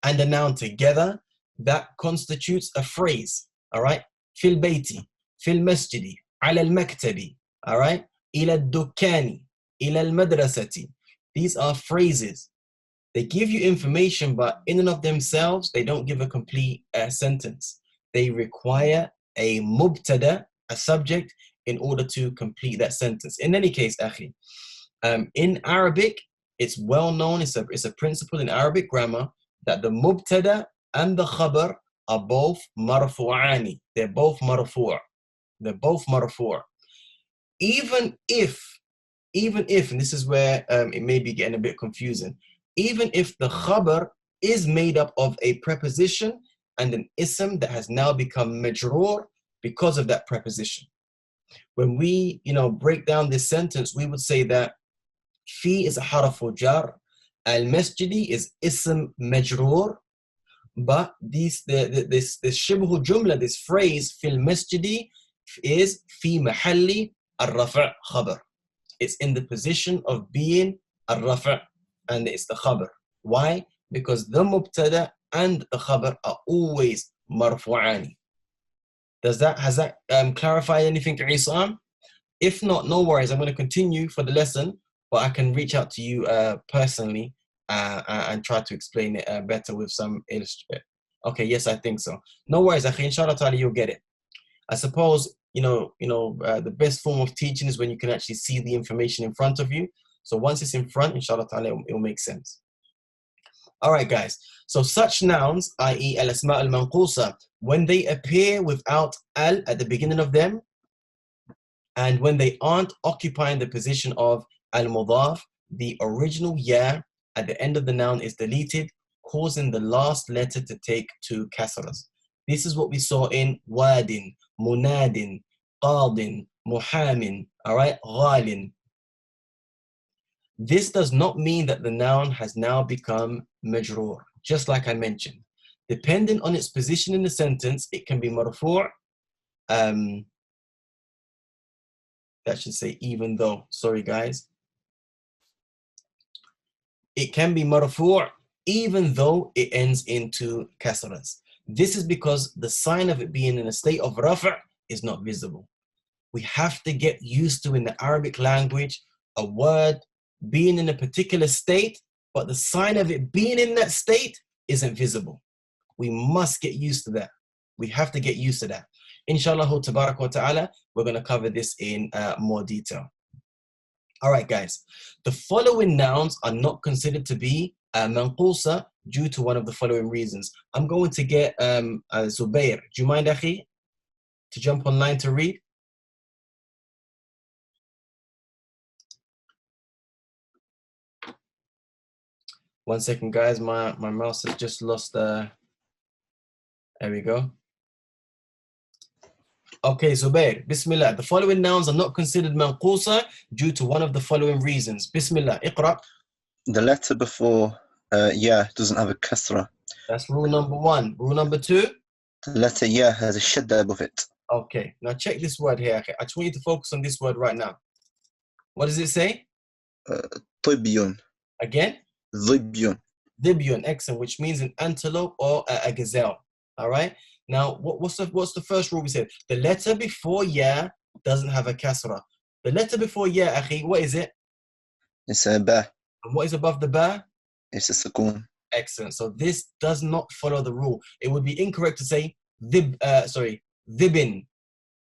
and a noun together, that constitutes a phrase. All right. Fil bayti, fil masjidi, ala al-maktabi. All right. Ila al-dukkani, ila al-madrasati. These are phrases. They give you information, but in and of themselves, they don't give a complete sentence. They require a mubtada, a subject, in order to complete that sentence. In any case, akhi, in Arabic, it's well known, it's a principle in Arabic grammar that the mubtada and the khabar are both marfu'ani. They're both marfu'. They're both marfu'. Even if, and this is where it may be getting a bit confusing, even if the khabar is made up of a preposition and an ism that has now become majroor because of that preposition. When we, break down this sentence, we would say that fi is a harfu jar, al-masjidi is ism majroor, but this shibhu jumla, this phrase fil masjidi is fi mahalli al-rafa' khabar. It's in the position of being al-rafa', and it's the khabar. Why? Because the mubtada and the khabar are always marfu'ani. Has that clarified anything, Isam? If not, no worries. I'm going to continue for the lesson, but I can reach out to you personally and try to explain it better with some illustration. Okay, yes, I think so. No worries, akhi. Inshallah ta'ala, you'll get it. I suppose, the best form of teaching is when you can actually see the information in front of you. So once it's in front, inshallah ta'ala, it'll make sense. All right, guys. So such nouns, i.e. al-asma' al-manqusa, when they appear without al at the beginning of them, and when they aren't occupying the position of al-mudaf, the original ya at the end of the noun is deleted, causing the last letter to take two kasras. This is what we saw in wadin, munadin, qadin, muhamin, all right, ghalin. This does not mean that the noun has now become majroor, just like I mentioned. Depending on its position in the sentence, it can be marfu', that should say even though, sorry guys. It can be marfu' even though it ends into kasras. This is because the sign of it being in a state of rafa' is not visible. We have to get used to, in the Arabic language, a word being in a particular state, but the sign of it being in that state isn't visible. We must get used to that. We have to get used to that. Inshallah tabarak wa ta'ala, we're going to cover this in more detail. All right, guys. The following nouns are not considered to be manqusa due to one of the following reasons. I'm going to get Zubair. Do you mind, akhi, to jump online to read? One second, guys. My mouse has just lost. There we go. Okay, Zubair, Bismillah. The following nouns are not considered manqusa due to one of the following reasons. Bismillah, iqra. The letter before ya doesn't have a kasra. That's rule number one. Rule number two? The letter ya has a shadda above it. Okay, now check this word here. I just want you to focus on this word right now. What does it say? Tibyun. Again? Dhibyun. Dhibyun, excellent, which means an antelope or a gazelle. All right? Now, what's the first rule we said? The letter before ya doesn't have a kasra. The letter before ya, akhi, what is it? It's a ba. And what is above the ba? It's a sukoon. Excellent. So this does not follow the rule. It would be incorrect to say dhibin,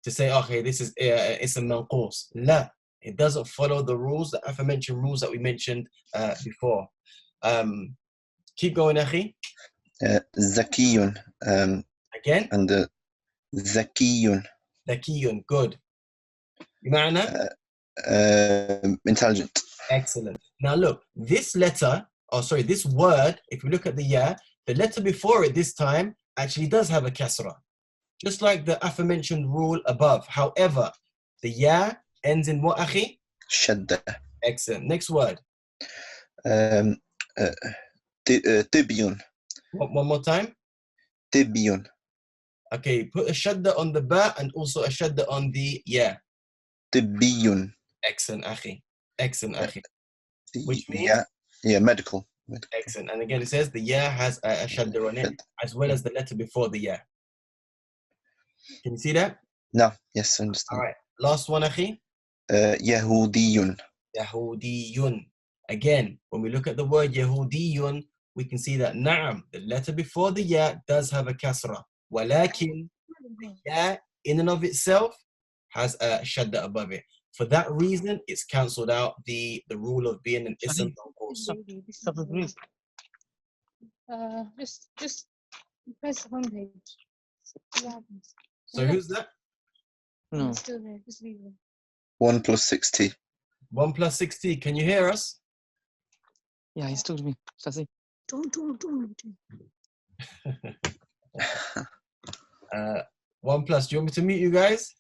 to say, okay, this is it's a manqus. La, it doesn't follow the rules, the aforementioned rules that we mentioned before. Keep going, akhi. Zakiyun. Again? And zakiyun. Zakiyun, good. Bima'na? Intelligent. Excellent. Now look, this word, if we look at the ya, the letter before it this time actually does have a kasra, just like the aforementioned rule above. However, the ya ends in what, akhi? Shadda. Excellent. Next word. Tibyun. One more time. Tibyun. Okay, put a shadda on the ba and also a shadda on the ya. Tibyun. Excellent, akhi. Excellent, akhi. Which means? Medical. Excellent. And again, it says the ya has a shadda on it, as well as the letter before the ya. Can you see that? No. Yes, I understand. All right. Last one, akhi. Yahudiyun. Yahudiyun. Again, when we look at the word Yahudiyun, we can see that na'am, the letter before the ya does have a kasra. Walakin, the ya in and of itself has a shadda above it. For that reason, it's cancelled out the rule of being an ism manqus. Just press home page. So who's that? No. Still there. Just leave it. 1 + 60. 1 + 60. Can you hear us? Yeah, he's talking to me. Sassy. Don't. 1+. Do you want me to mute you guys?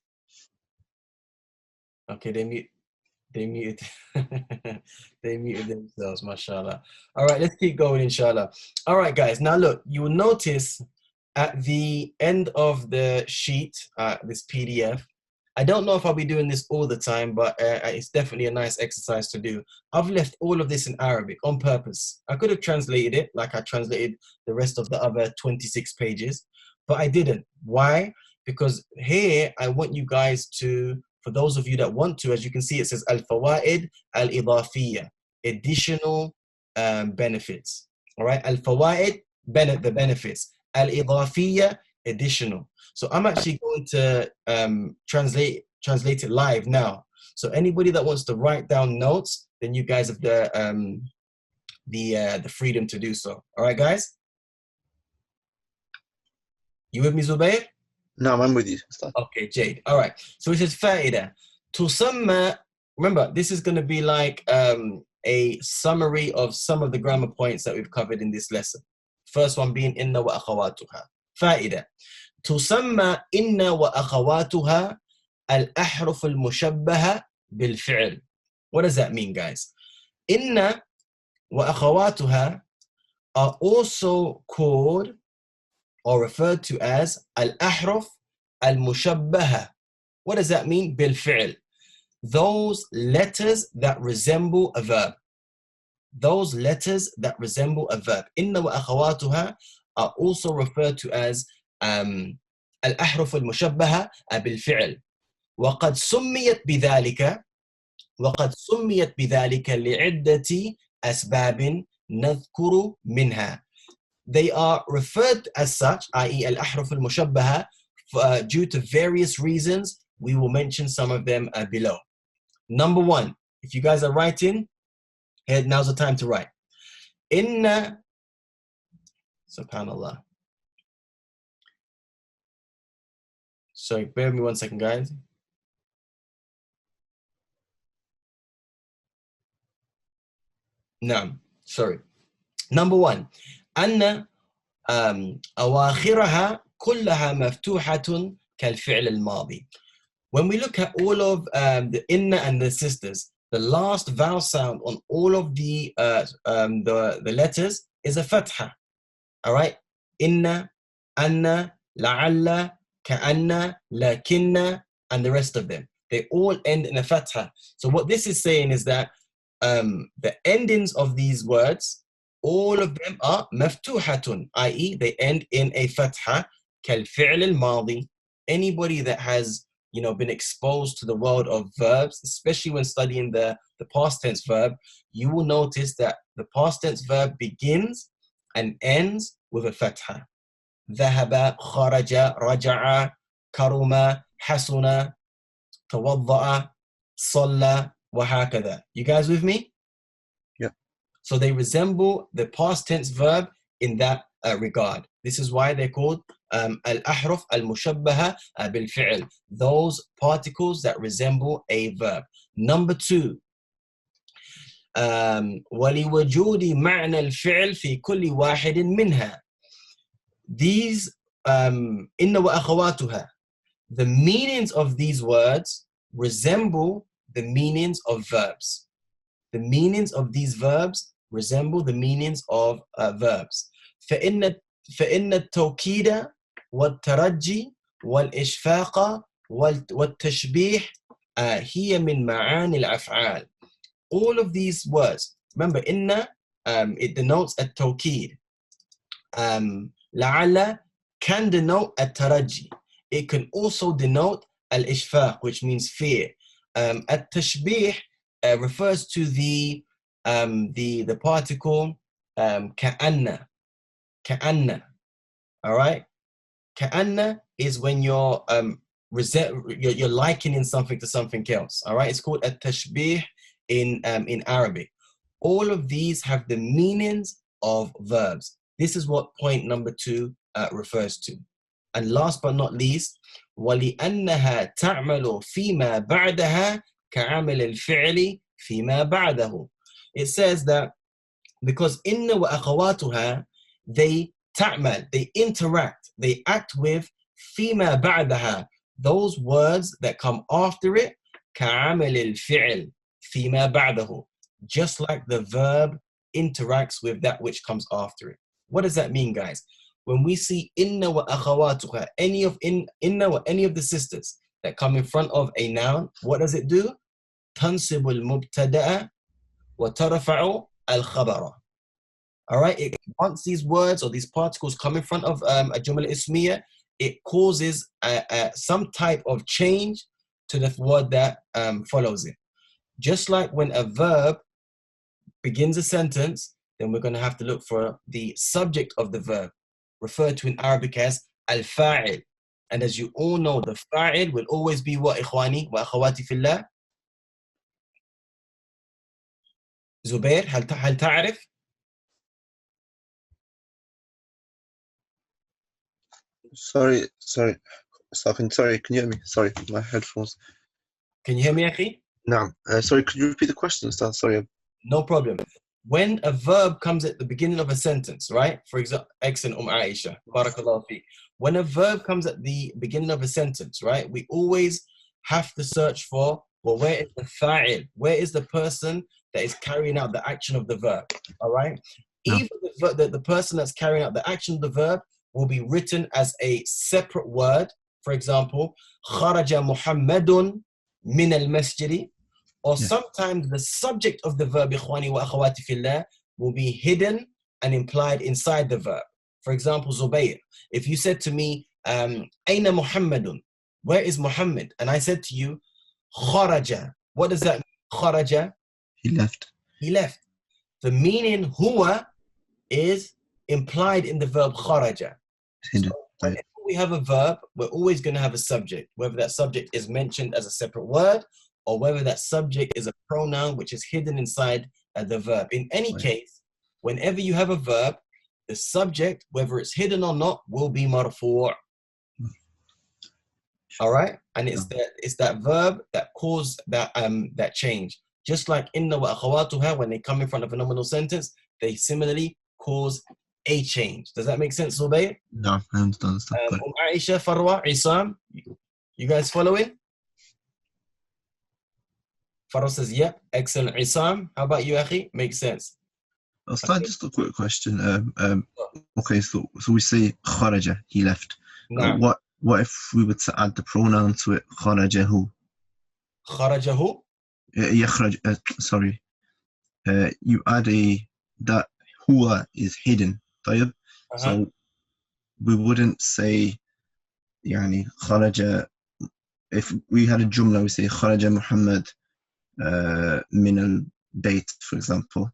Okay, they muted they muted themselves, mashallah. All right, let's keep going, inshallah. All right, guys. Now look, you will notice at the end of the sheet, this PDF, I don't know if I'll be doing this all the time, but it's definitely a nice exercise to do. I've left all of this in Arabic on purpose. I could have translated it like I translated the rest of the other 26 pages, but I didn't. Why? Because here I want you guys to, for those of you that want to, as you can see, it says al-fawaid al-idafiyya, additional benefits. All right, al-fawaid, the benefits, al-idafiyya, additional. So I'm actually going to translate it live now. So anybody that wants to write down notes, then you guys have the freedom to do so. All right, guys? You with me, Zubair? No, I'm with you. Okay, Jade. All right. So it says fa'ida. Tusamma, remember, this is going to be like a summary of some of the grammar points that we've covered in this lesson. First one being inna wa akhawatuha. Fa'ida. تسمى إن وأخواتها الأحرف المشبهة بالفعل. What does that mean, guys? إن وأخواتها are also called or referred to as الأحرف المشبهة. What does that mean? بالفعل. Those letters that resemble a verb. Those letters that resemble a verb. إن وأخواتها are also referred to as الأحرف المشبهة بالفعل. وقد سميت بذلك لعدة أسباب نذكر منها. They are referred as such, i.e. الأحرف المشبهة, due to various reasons. We will mention some of them below. Number one, if you guys are writing, now's the time to write. Inna, subhanallah. Sorry, bear with me 1 second, guys. No, sorry. Number one, أن أواخرها كلها مفتوحة كالفعل الماضي. When we look at all of the inna and the sisters, the last vowel sound on all of the letters is a fatha. All right? Inna, anna, la'alla, ka'anna, lakinna, and the rest of them. They all end in a fatha. So what this is saying is that the endings of these words, all of them are maftuhatun, i.e. they end in a fatha, kal-fi'l al-madi. Anybody that has been exposed to the world of verbs, especially when studying the past tense verb, you will notice that the past tense verb begins and ends with a fatha. ذهب, خرج, رجع, كرم, حسن, توضأ, صلى, وهكذا. You guys with me? Yeah. So they resemble the past tense verb in that regard. This is why they're called al-ahruf al-mushabbaha bil-fi'l. Those particles that resemble a verb. Number two, ولوجود معنى الفعل في كل واحد منها. These إن وأخواتها, the meanings of these words resemble the meanings of verbs. The meanings of these verbs resemble the meanings of verbs. فإن التوكيد والترجي والإشفاق والتشبيح هي من معاني الأفعال. All of these words, remember, inna, it denotes a tawkid. لعل can denote a taraji. It can also denote al-ishfaq, which means fear. At-tashbih refers to the particle ka'anna. Ka'anna. All right? Ka'anna is when you're likening something to something else. All right? It's called at-tashbih in Arabic. All of these have the meanings of verbs. This is what point number two refers to. And last but not least, وَلِأَنَّهَا تَعْمَلُ فِيمَا بَعْدَهَا كَعَمَلِ الْفِعْلِ فِيمَا بَعْدَهُ. It says that because inna wa akhawatuha, they ta'mal, they interact, they act with فِيمَا بَعْدَهَا, those words that come after it, كعمل الفعل فيما بعده. Just like the verb interacts with that which comes after it. What does that mean, guys? When we see inna wa akhawatuha, inna wa any of the sisters that come in front of a noun, what does it do? تنصب المبتدأ وترفع الخبر. All right, once these words or these particles come in front of a jumla ismiya, it causes some type of change to the word that follows it. Just like when a verb begins a sentence, then we're going to have to look for the subject of the verb, referred to in Arabic as al-fa'il. And as you all know, the fa'il will always be what, ikhwani wa akhawati fillah? Zubair, هل تعرف؟ Sorry, Stefan, sorry, can you hear me? Sorry, my headphones. Can you hear me, akhi? No, sorry, could you repeat the question, Stefan? Sorry. No problem. When a verb comes at the beginning of a sentence, right? For example, excellent, Aisha, barakallahu feek. When a verb comes at the beginning of a sentence, right? We always have to search for, well, where is the fa'il? Where is the person that is carrying out the action of the verb? All right? No. Either the person that's carrying out the action of the verb will be written as a separate word. For example, kharaja Muhammadun min al-masjidi. Or sometimes the subject of the verb ikhwani wa akhawati fillah will be hidden and implied inside the verb. For example, Zubayr, if you said to me, Aina Muhammadun, where is Muhammad? And I said to you, kharaja. What does that mean? Kharaja? He left. He left. The meaning huwa is implied in the verb kharaja. Hidden. So whenever we have a verb, we're always going to have a subject, whether that subject is mentioned as a separate word or whether that subject is a pronoun which is hidden inside the verb. In any case, whenever you have a verb, the subject, whether it's hidden or not, will be marfu'. All right? And it's that verb that caused that change. Just like inna wa akhawatuha, when they come in front of a nominal sentence, they similarly cause a change. Does that make sense, Zubayr? No, I understand. Aisha, Farwa, Isam, you guys following? Farwa says, yep, excellent. Isam, how about you, Akhi? Makes sense. I'll start just a quick question. Okay, so we say kharaja, he left. No. What if we were to add the pronoun to it? Kharajahu. Kharajahu? Yakhraj. Sorry. You add that huwa is hidden. طيب? So we wouldn't say يعني kharaja. If we had a jumla, we say kharaja Muhammad min al-bayt, for example.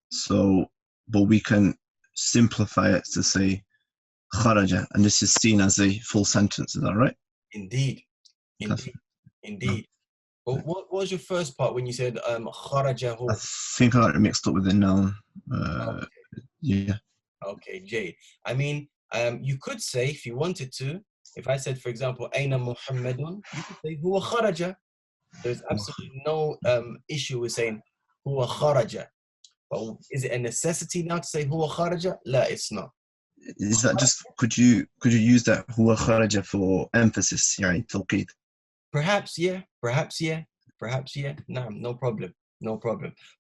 So, but we can simplify it to say kharaja, and this is seen as a full sentence. Is that right? Indeed. But what was your first part when you said kharajahu? I think I got it mixed up with the noun. Okay. Yeah. Okay, Jade. I mean, you could say, if you wanted to, if I said, for example, Aina Muhammadun, you could say huwa kharaja. There's absolutely no issue with saying huwa kharaja. But is it a necessity now to say huwa kharaja? La, it's not. Is that just, could you use that huwa kharaja for emphasis, يعني توقيت? Perhaps, yeah. No problem.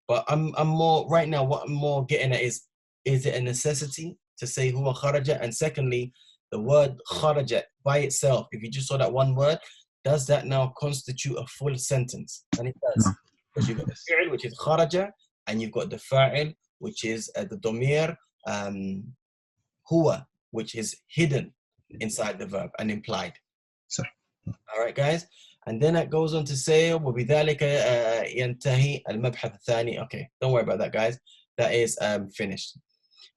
But I'm more right now. What I'm more getting at is it a necessity to say huwa kharaja? And secondly, the word kharaja by itself, if you just saw that one word, does that now constitute a full sentence? And it does. No. Because you've got the fi'l, which is kharaja, and you've got the fa'il, which is the domir huwa, which is hidden inside the verb and implied. Sorry. All right, guys. And then it goes on to say, وَبِذَلِكَ يَنْتَهِي الْمَبْحَثُ الثَّانِي. Okay, don't worry about that, guys. That is finished.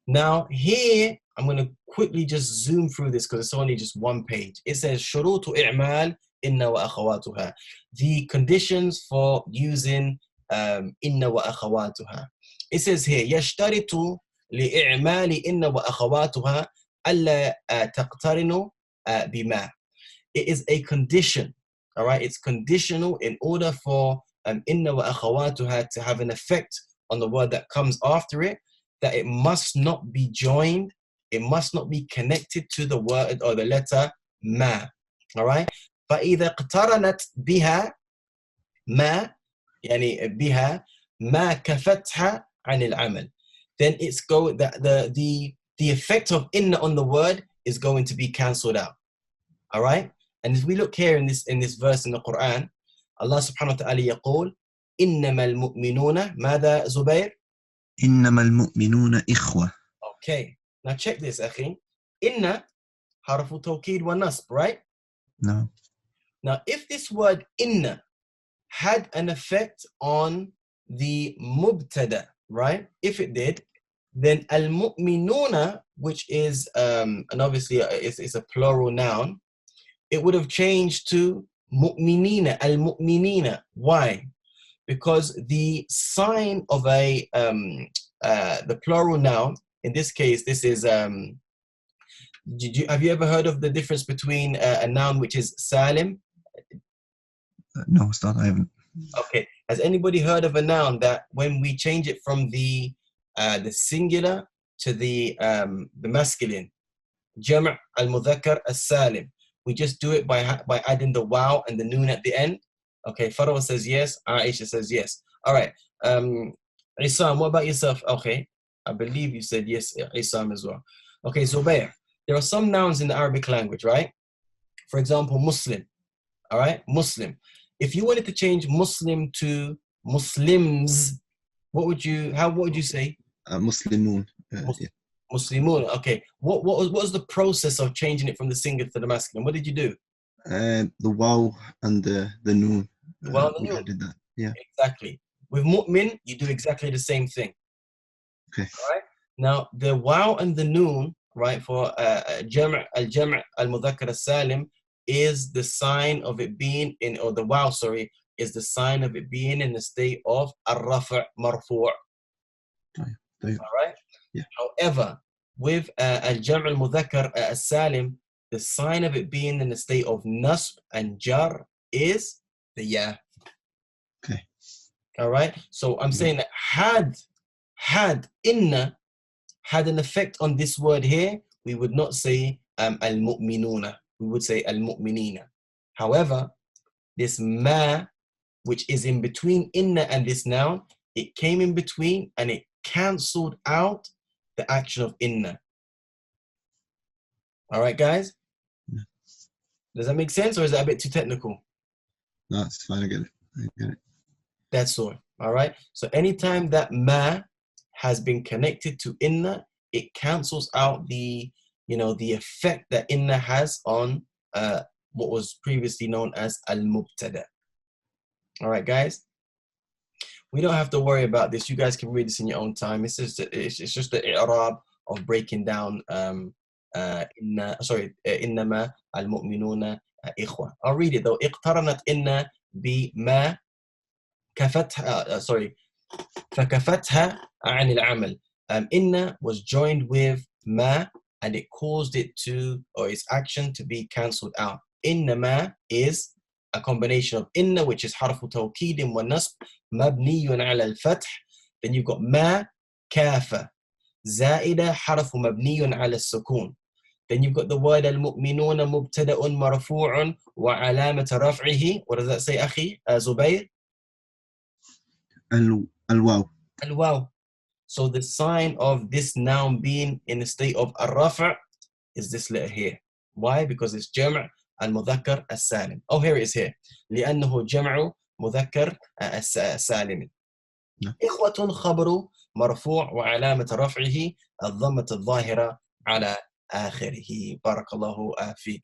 Now, here, I'm going to quickly just zoom through this because it's only just one page. It says, شُرُوطُ إِعْمَالِ إِنَّ وَأَخَوَاتُهَا. The conditions for using إِنَّ وَأَخَوَاتُهَا. It says here, يَشْتَرِطُ لِإِعْمَالِ إِنَّ وَأَخَوَاتُهَا أَلَّا تَقْتَرِنُ بِمَا. It is a condition. All right, it's conditional in order for inna wa akhawatuha to have an effect on the word that comes after it, that it must not be joined, it must not be connected to the word or the letter ma. All right, فَإِذَا اقْتَرَنَتْ بِهَا, ما يعني بها ما كفتها عن العمل. Then it's go the effect of inna on the word is going to be cancelled out. All right? And if we look here in this verse in the Quran, Allah subhanahu wa ta'ala يقول إنما المؤمنون ماذا زبير؟ إنما المؤمنون إخوة. Okay. Now check this, أخي. Inna حرف توكيد ونصب, right? No. Now if this word inna had an effect on the mubtada, right? If it did, then al-mu'minuna, which is, and obviously it's a plural noun, it would have changed to mu'minina, al-mu'minina. Why? Because the sign of the plural noun, in this case, this is, have you ever heard of the difference between a noun which is salim? No, it's not. I haven't. Okay. Has anybody heard of a noun that when we change it from the singular to the masculine, jam' al-mudhakkar as-salim, we just do it by adding the wow and the noon at the end? Okay, Farwa says yes, Aisha says yes. All right. Isam, what about yourself? Okay, I believe you said yes, Isam as well. Okay, Zubair, there are some nouns in the Arabic language, right? For example, Muslim. All right, Muslim. If you wanted to change Muslim to Muslims, what would you say? Muslimun. Yeah. Muslimun. Okay. What was the process of changing it from the singular to the masculine? What did you do? The wow and the noon. The wow and the we noon. added that. Yeah. Exactly. With mu'min, you do exactly the same thing. Okay. All right. Now the wow and the noon, right, for al-jam' al-mudhakkar as-salim is the sign of it being in, or the wow, sorry, is the sign of it being in the state of ar-rafa' marfu'. All right. Yeah. However, with al-jam' al-mudhakkar as-salim, the sign of it being in the state of nasb and jar is the ya. Okay. All right. So I'm saying that had inna had an effect on this word here, we would not say al-mu'minuna. We would say al-mu'minina. However, this ma, which is in between inna and this noun, it came in between and it cancelled out the action of inna. All right, guys? Yeah. Does that make sense, or is that a bit too technical? No, it's fine. I get it. That's all. All right? So anytime that ma has been connected to inna, it cancels out the effect that inna has on what was previously known as al-mubtada. All right, guys? We don't have to worry about this. You guys can read this in your own time. It's just the i'rab of breaking down innama al-mu'minuna ikhwa. I'll read it though. اقترنت inna بما كفتها فكفتها عن العمل. Inna was joined with ma and it caused it to, or its action to be cancelled out. Innama is a combination of inna, which is harfu tawkidin wa nasb, mabniyun ala al-fath. Then you've got ma kafa, zaida harfu mabniyun ala al-sukun. Then you've got the word al-mu'minuna mubtada'un marfu'un wa alamata raf'ihi. What does that say, akhi? Zubayr? Al-waw. Al-waw. So the sign of this noun being in the state of ar-rafa' is this letter here. Why? Because it's jam' al-mudhakkar as-salim. Oh, here it is here. لأنه جمع مذكر السالم. إخوة خبر مرفوع وعلامة رفعه الضمة الظاهرة على آخره. بارك الله فيك.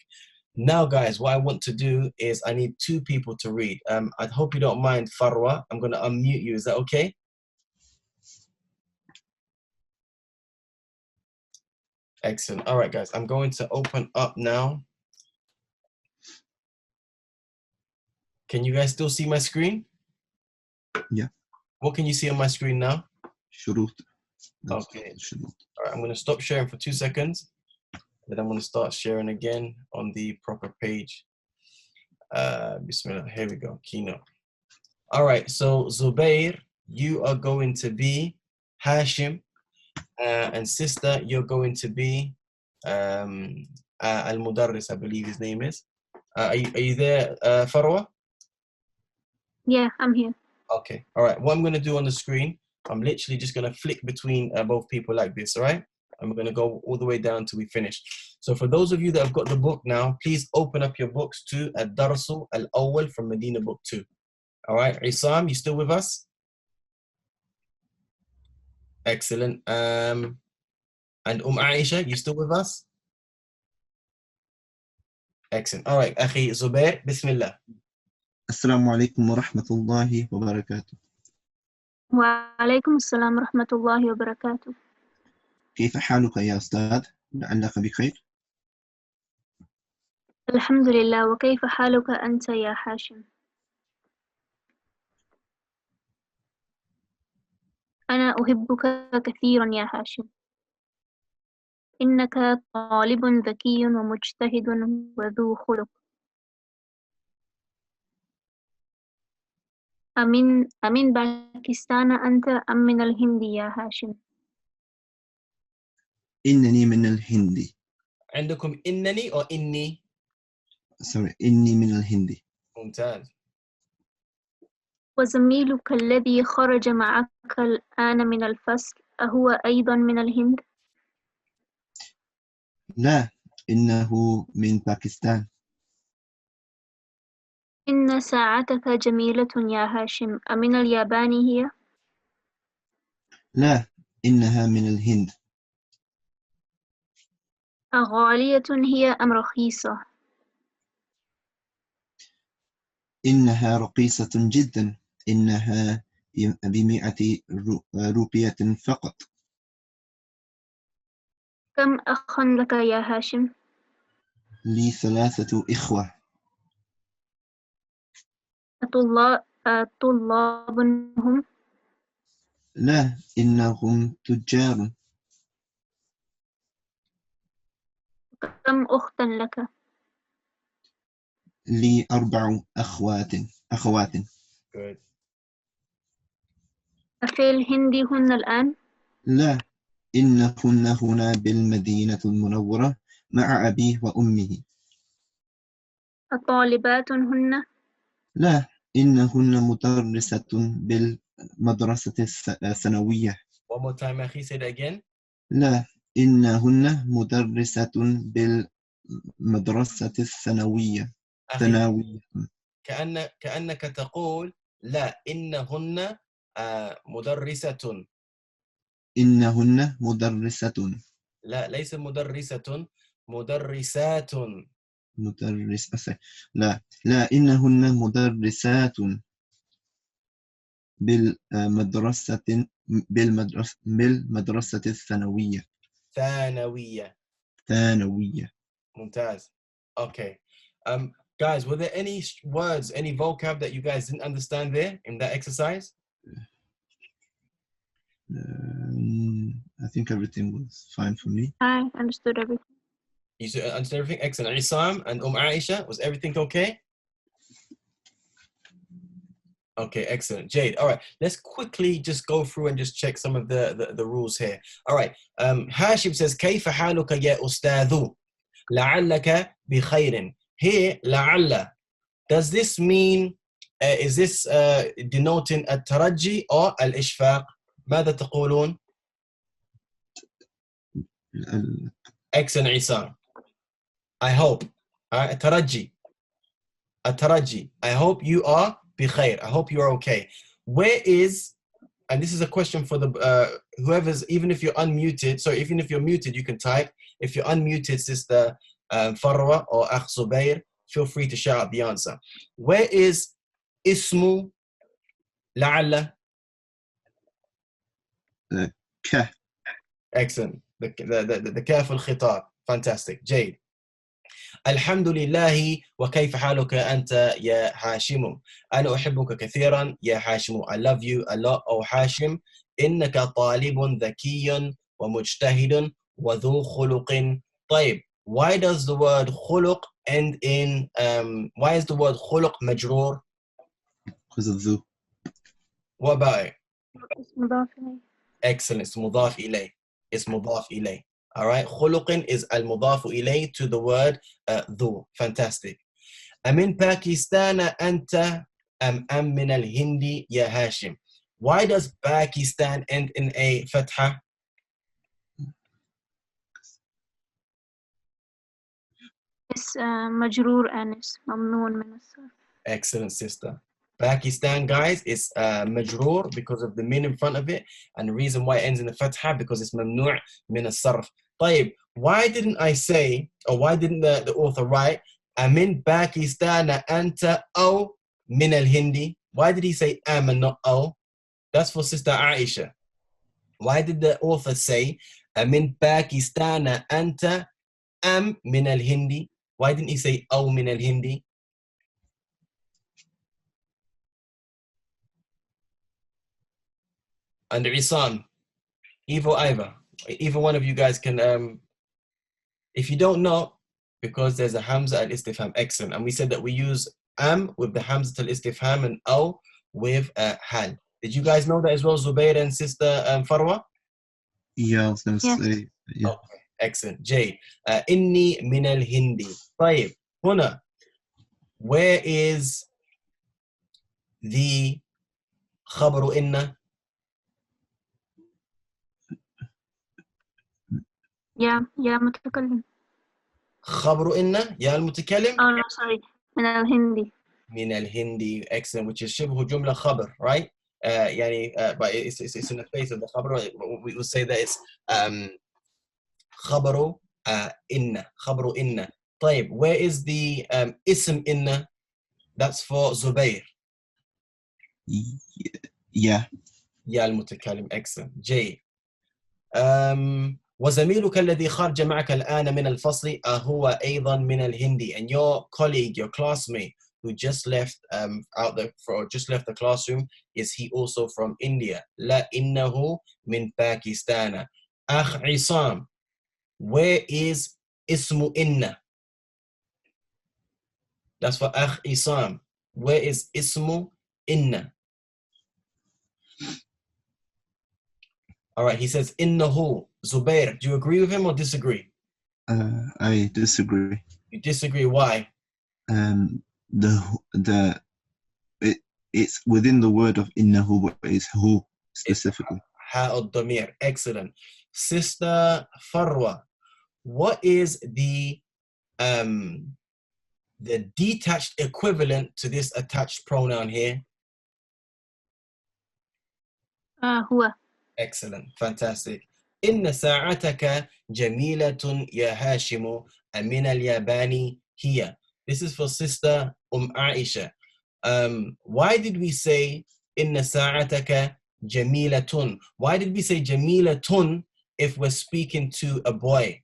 Now, guys, what I want to do is I need two people to read. I hope you don't mind, Farwa. I'm going to unmute you. Is that okay? Excellent. All right, guys, I'm going to open up now. Can you guys still see my screen? Yeah. What can you see on my screen now? Shurut. Okay. All right, I'm going to stop sharing for 2 seconds. Then I'm going to start sharing again on the proper page. Bismillah. Here we go. Keynote. All right. So, Zubair, you are going to be Hashim. And sister, you're going to be Al-Mudarris, I believe his name is. Are you there, Farwa? Yeah, I'm here. Okay. All right. What I'm going to do on the screen, I'm literally just going to flick between both people like this. All right. And we're going to go all the way down till we finish. So for those of you that have got the book now, please open up your books to Ad-Darsu Al-Awwal from Madinah Book 2. All right. Isam, you still with us? Excellent. And Aisha, you still with us? Excellent. All right. Akhi Zubair, Bismillah. Assalamu alaikum wa rahmatullahi wa barakatuh. وعليكم السلام ورحمة الله وبركاته. كيف حالك يا أستاذ؟ لعلك بخير. الحمد لله، وكيف حالك أنت يا حاشم؟ أنا أحبك كثيرا يا هاشم. إنك طالب ذكي ومجتهد وذو خلق. أمن باكستان أنت أم من الهند يا هاشم؟ إنني من الهند. عندكم إنني أو إني؟ Sorry, إني من الهند. ممتاز. وزميلك الذي خرج معك الآن من الفصل أهو أيضا من الهند؟ لا، إنه من باكستان. إن ساعتك جميلة يا هاشم، أمن اليابان هي؟ لا، إنها من الهند. أغالية هي أم رخيصة؟ إنها رخيصة جدا. إنها ب100 روبية فقط. كم أخ لك يا هاشم؟ لي 3 إخوة. طلاب هم؟ لا، إنهم تجار. كم أخت لك؟ لي 4 أخوات. Good. أفي الهند هن الآن؟ لا، إنهن هنا بالمدينة المنورة مع أبي وأمه. الطالبات هن؟ لا، إنهن مدرسة بالمدرسة الثانوية. One more time, Akhi, say that again. لا، إنهن مدرسة بالمدرسة الثانوية. أخي كأنك تقول لا إنهن مدرسة. إنهن مدرسة. لا، ليس مدرسة، مدرسات. لا، إنهن مدرسات بالمدرسة الثانوية. ثانوية. ممتاز. Okay. Guys, were there any words, any vocab that you guys didn't understand there in that exercise? I think everything was fine for me. I understood everything. You understood everything? Excellent. Isam and Aisha, was everything okay? Okay, excellent. Jade, all right. Let's quickly just go through and just check some of the rules here. All right. Hashim says, كيف حالك يا أستاذ؟ لعلك بخير. Here, لعل. Does this mean, is this denoting الترجي or الإشفاق? ماذا تقولون? Excellent, Isam. I hope. الترجي. الترجي. I hope you are بخير. I hope you are okay. Where is, and this is a question for the whoever's, even if you're unmuted, so even if you're muted, you can type. If you're unmuted, Sister Farwa or Akh Zubair, feel free to shout out the answer. Where is Ismu La'alla? Ka. Excellent. The careful khitab. Fantastic. Jade. الحمد لله وكيف حالك أنت يا هاشم؟ أنا أحبك كثيرا يا هاشم. I love you a lot, oh هاشم. إنك طالب ذكي ومجتهد وذو خلق. طيب, why does the word خلق end in, why is the word خلق مجرور? Because of ذو. What about it? مضاف إليه. Excellent. It's مضاف إليه. It's مضاف إليه. All right. خلق is المضاف إليه to the word ذو. Fantastic. أمن باكستان أنت أم من الهند يا هاشم. Why does Pakistan end in a fatha? It's مجرور أنس ممنوع من الصرف. Excellent, sister. Pakistan, guys, is majroor because of the min in front of it, and the reason why it ends in the fatha because it's mamnu' min as-sarf. طيب, why didn't I say, or why didn't the author write amin Pakistan anta aw min al-hindi? Why did he say am and not aw? That's for sister Aisha. Why did the author say amin Pakistan anta am min al-hindi? Why didn't he say aw min al-hindi? Under Isam, either one of you guys can, if you don't know, because there's a Hamza al-Istifham, excellent. And we said that we use am with the Hamza al-Istifham and aw with hal. Did you guys know that as well, Zubair and sister Farwa? Yeah, I was going to Yes. say, yeah. Okay, excellent. Jay, inni min al-Hindi. طيب, هنا, where is the خبر إن? يا متكلم. خبر إن يا المتكلم. Oh no, sorry. من الهندي. من الهندي, excellent, which is شبه جملة خبر, right? يعني, but it's in the face of the خبر. We would say that it's خبر إن, خبر إن. طيب, where is the اسم إن? That's for Zubair. Yeah. يا المتكلم, excellent. J. وزميلك الذي خرج معك الآن من الفصل هو أيضا من الهندي, and your colleague, your classmate who just left just left the classroom, is he also from India? لا إنه من باكستان. أخ عصام, where is اسم إن? That's for أخ عصام. Where is اسم إن? All right, he says إنه. Zubair, do you agree with him or disagree? I disagree. You disagree, why? It's within the word of innahu, but it's who specifically. Ha'ud damir, excellent. Sister Farwa, what is the detached equivalent to this attached pronoun here? هو. Excellent, fantastic. إن ساعتك جميلة يا هاشم من اليابان هي. This is for sister Aisha. Why did we say إن ساعتك جميلة? Why did we say جميلة if we're speaking to a boy?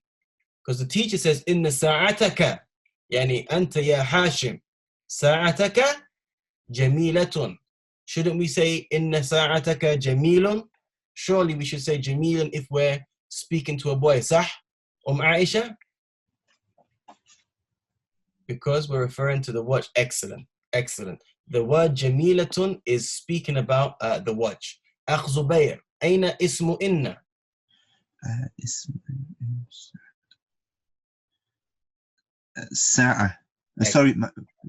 Because the teacher says إن ساعتك, يعني أنت يا هاشم ساعتك جميلة. Shouldn't we say إن ساعتك جميل? Surely we should say جميل if we're speaking to a boy. صح Aisha? Because we're referring to the watch. Excellent, excellent. The word جميلة is speaking about the watch. أخ زبير, أين اسم إن? Sa'a. Sorry.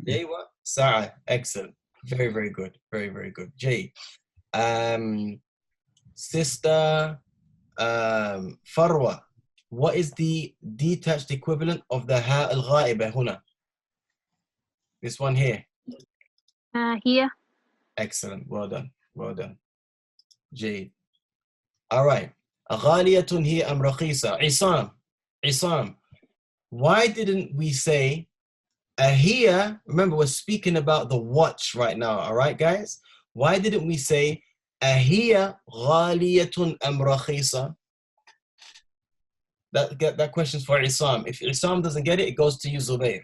أيوة, ساعة. Excellent. Very, very good. Very, very good. Jay. Sister Farwa, what is the detached equivalent of the ha al-ghaiba huna? This one here. هي. Excellent. Well done. Well done. Jade. All right. غالية هي أم رخيصة? Isam. Why didn't we say here? Remember, we're speaking about the watch right now. All right, guys? Why didn't we say here غالية أم رخيصة? That question's for Isam. If Isam doesn't get it, it goes to you, Zubair.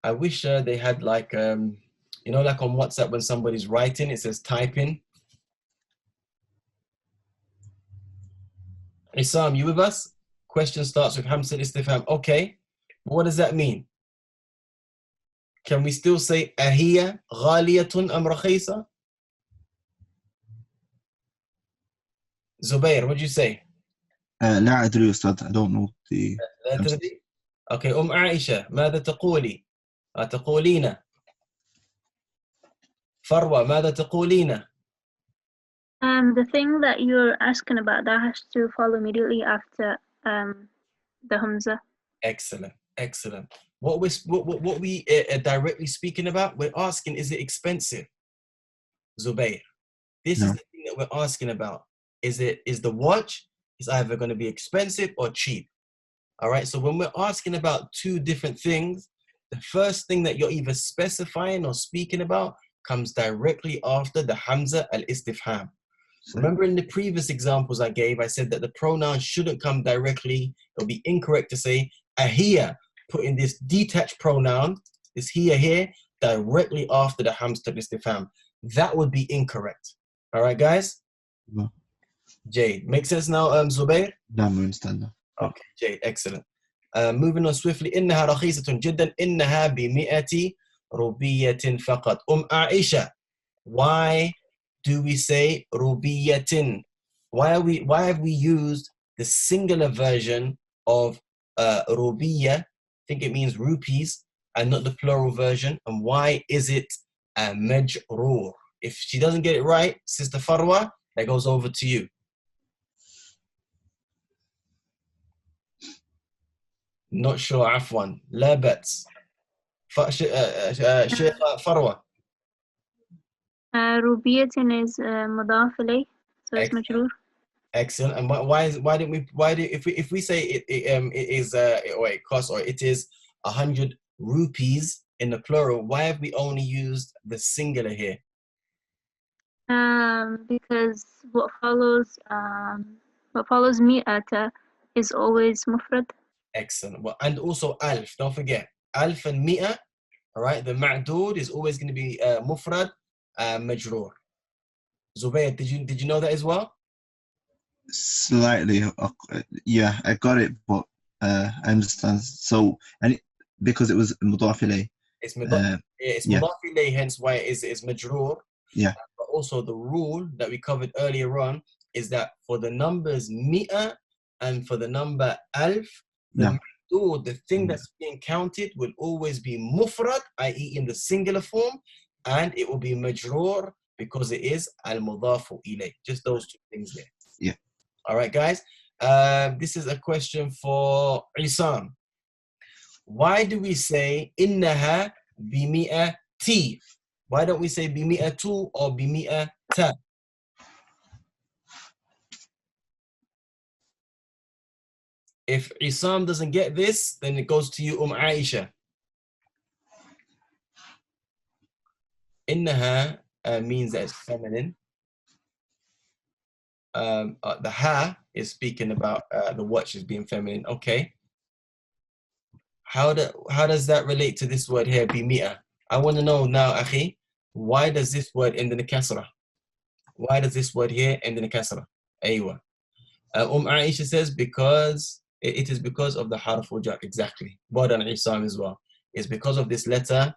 I wish they had like, you know, like on WhatsApp when somebody's writing, it says typing. Isam, you with us? Question starts with Hamza Istifham. Okay, what does that mean? Can we still say أهي غالية أم رخيصة? Zubair, what do you say? لا أدري أستاذ. I don't know the لا answers. تدري؟ أوكي عائشة ماذا تقولي؟ تقولين. فروة ماذا تقولين؟ The thing that you're asking about, that has to follow immediately after the Hamza. Excellent, excellent. What we are directly speaking about, we're asking, is it expensive? Zubayr. This No. is the thing that we're asking about. Is the watch is either going to be expensive or cheap? All right. So when we're asking about two different things, the first thing that you're either specifying or speaking about comes directly after the Hamza al-Istifham. Remember in the previous examples I gave, I said that the pronoun shouldn't come directly. It'll be incorrect to say ahiya, putting this detached pronoun, this here, directly after the Hamza al-Istifham. That would be incorrect. All right, guys? No. Jade. Make sense now, Zubair? No, I understand that. Okay, Jade, excellent. Moving on swiftly. إنها رخيصة جدا. إنها ب100 روبية فقط. Aisha. Why do we say rubiyatin? Why have we used the singular version of rubiya? I think it means rupees, and not the plural version. And why is it majroor? If she doesn't get it right, Sister Farwa, that goes over to you. Not sure, Afwan. لا بأس. Sheikh Farwa. Rubiyatin is مضاف إليه, so it's majroor. Excellent. And if we say it is or it costs, or it is 100 rupees in the plural, why have we only used the singular here? Because what follows mi'ata is always mufrad. Excellent. Well, and also alf, don't forget. Alf and mi'a, all right, the ma'dood is always going to be mufrad majroor. Zubayr, did you know that as well? Slightly, yeah, I got it, but I understand. So, because it was mudaf ilayh. It's mudaf ilayh, hence why it is majroor. Yeah. But also the rule that we covered earlier on is that for the numbers mi'a and for the number alf, the thing that's being counted will always be mufrad, i.e. in the singular form, and it will be majroor because it is al-mudafu ilayh. Just those two things there. Yeah. All right, guys. This is a question for Isam. Why do we say innaha bimi'ati? Why don't we say bimi'atu or bimi'ata? If Isam doesn't get this, then it goes to you, Aisha. Innaha means that it's feminine. The ha is speaking about the watch as being feminine. Okay. How does that relate to this word here, bimi'a? I want to know now, Akhi, why does this word end in the kasra? Why does this word here end in the kasra? Aywa. Aisha says because it is because of the harf jar. Exactly. Bod and Isam as well. It's because of this letter.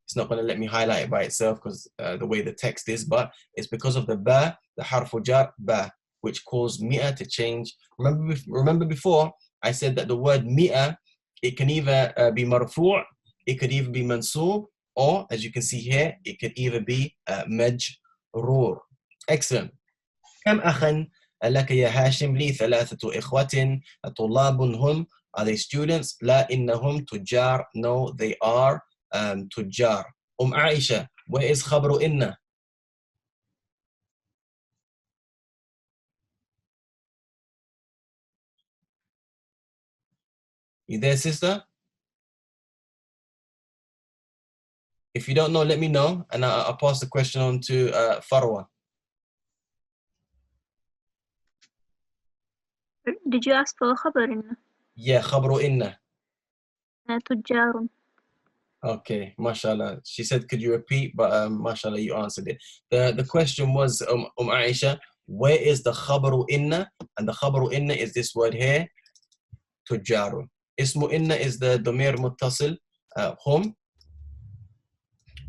It's not going to let me highlight it by itself because the way the text is, but it's because of the ba, the harf jar, ba, which caused mi'a to change. Remember before I said that the word mi'a, it can either be marfu', it could either be mansoob, or as you can see here, it could either be majroor. Excellent. كم أخا لك يا هاشم؟ لي 3 إخوة طلاب هم. Are they students؟ لا إنهم تجار. No, they are تجار. Aisha, where is خبر إن؟ You there, sister? If you don't know, let me know, and I'll pass the question on to Farwa. Did you ask for خبر إنه؟ Yeah, خبر إن. تجار. Okay, mashallah. She said, could you repeat? But mashallah, you answered it. The question was, Aisha, where is the khabaru inna? And the khabaru inna is this word here, tujarun. Ismu inna is the damir muttasil, hum.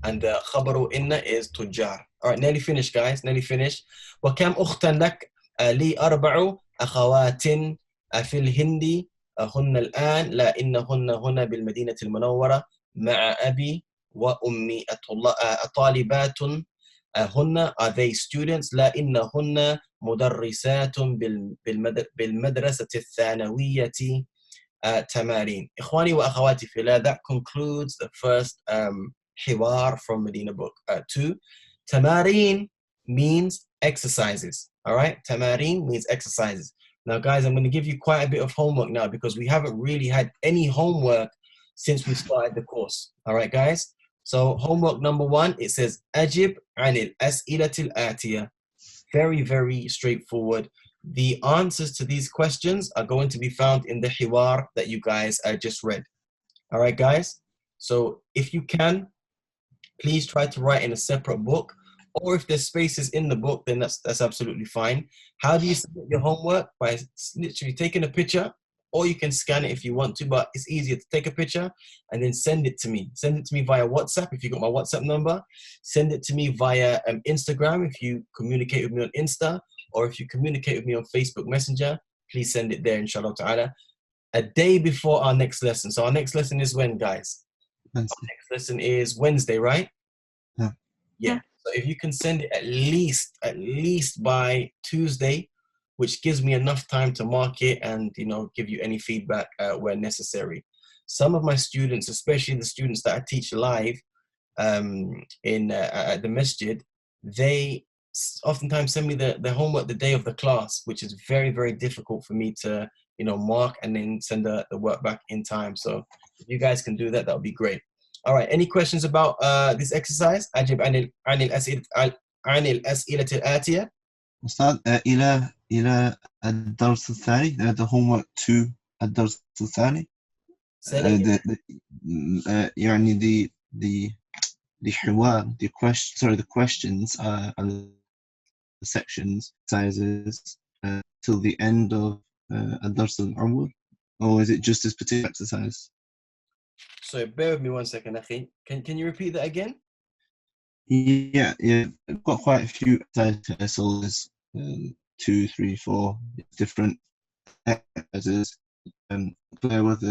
And the khabaru inna is tujar. All right, nearly finished, guys. Nearly finished. وكم أختا لك؟ لي 4 أخوات في الهند هن الآن لا إنهن هنا بالمدينة المنورة مع أبي وأمي الطالبات هن are they students لا إنهن مدرسات بالمدرسة الثانوية تمارين. إخواني وأخواتي في الله, that concludes the first حوار from Medina book. 2. تمارين means exercises. All right, تمارين means exercises. Now guys, I'm going to give you quite a bit of homework now because we haven't really had any homework since we started the course. All right guys, so homework number 1, it says أجب عن الأسئلة الآتية. Very, very straightforward. The answers to these questions are going to be found in the hiwar that you guys just read. All right, guys? So if you can, please try to write in a separate book, or if there's spaces in the book, then that's absolutely fine. How do you submit your homework? By literally taking a picture, or you can scan it if you want to, but it's easier to take a picture and then send it to me. Send it to me via WhatsApp if you got my WhatsApp number. Send it to me via Instagram if you communicate with me on Insta, or if you communicate with me on Facebook Messenger, please send it there, inshallah ta'ala, a day before our next lesson. So our next lesson is when, guys? Wednesday. Our next lesson is Wednesday, right? Yeah. So if you can send it at least by Tuesday, which gives me enough time to mark it and, you know, give you any feedback where necessary. Some of my students, especially the students that I teach live at the masjid, they oftentimes send me the homework the day of the class, which is very, very difficult for me to, you know, mark and then send the work back in time. So if you guys can do that, that would be great. All right, any questions about this exercise? أجب عن الأسئلة الآتية. أستاذ إلى الدرس الثاني, the homework to الدرس الثاني. يعني the حوار, the questions are the sections, sizes till the end of الدرس الأول, or is it just this particular exercise? So bear with me 1 second, Akhi. Can you repeat that again? Yeah, I've got quite a few exercises, 2, 3, 4 different exercises. Bear with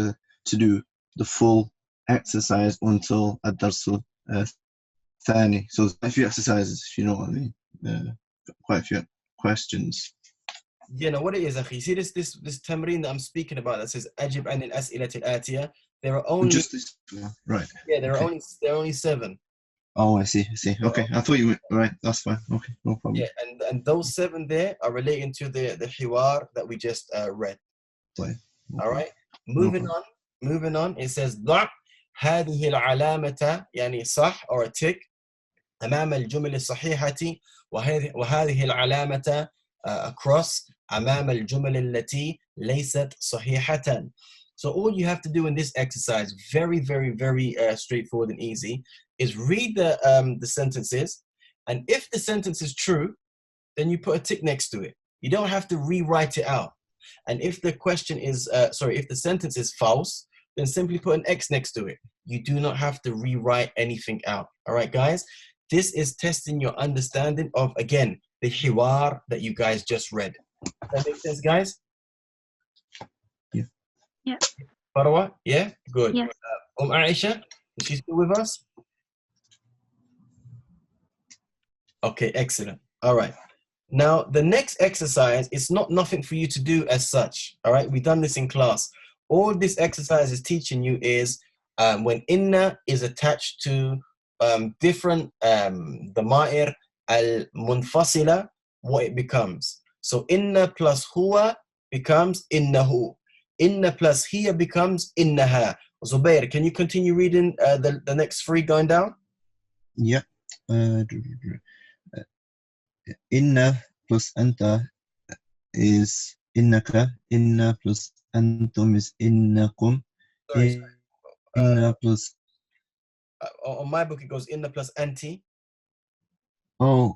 to do the full exercise until الدرس الثاني. So there's quite a few exercises, if you know what I mean. Quite a few questions. Yeah, no, what it is, Akhi. See this tamreen that I'm speaking about that says أجب عن الأسئلة الآتية. There are only just this one, right? Yeah, there are only 7. Oh, I see. Okay, I thought you were right. That's fine. Okay, no problem. Yeah, and those 7 there are relating to the hiwar that we just read. Okay. All right. Moving on. It says ضع هذه العلامة يعني صح or a tick أمام الجمل الصحيحة وهذه العلامة across أمام الجمل التي ليست صحيحة. So all you have to do in this exercise, very, very, very straightforward and easy, is read the sentences, and if the sentence is true, then you put a tick next to it. You don't have to rewrite it out. And if the question is, if the sentence is false, then simply put an X next to it. You do not have to rewrite anything out. All right, guys? This is testing your understanding of, again, the hiwar that you guys just read. Does that make sense, guys? Yeah. Farwa? Yeah? Good. Yes. Aisha, is she still with us? Okay, excellent. All right. Now, the next exercise is nothing for you to do as such. All right, we've done this in class. All this exercise is teaching you is when inna is attached to different dama'ir al-munfasila, what it becomes. So inna plus huwa becomes innahu. Inna plus hiya becomes innaha. Zubair, can you continue reading the next 3 going down? Yeah. Inna plus anta is innaka. Inna plus antum is innakum. Sorry. Inna plus. On my book, it goes inna plus anti. Oh,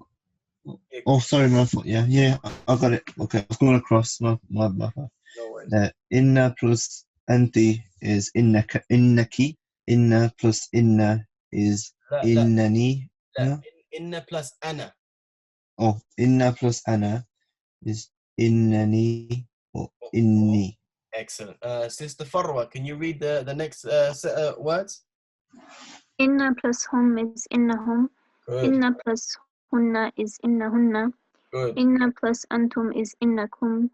sorry, my fault. Yeah, I got it. Okay, I was going across. My fault. No worries. Inna plus anti is innaka, innaki. Inna plus inna is innani. لا. Inna plus ana. Oh, inna plus ana is innani or inni. Excellent. Sister Farwa, can you read the next set of words? Inna plus hum is innahum. Good. Inna plus hunna is innahunna. Good. Inna plus antum is innakum.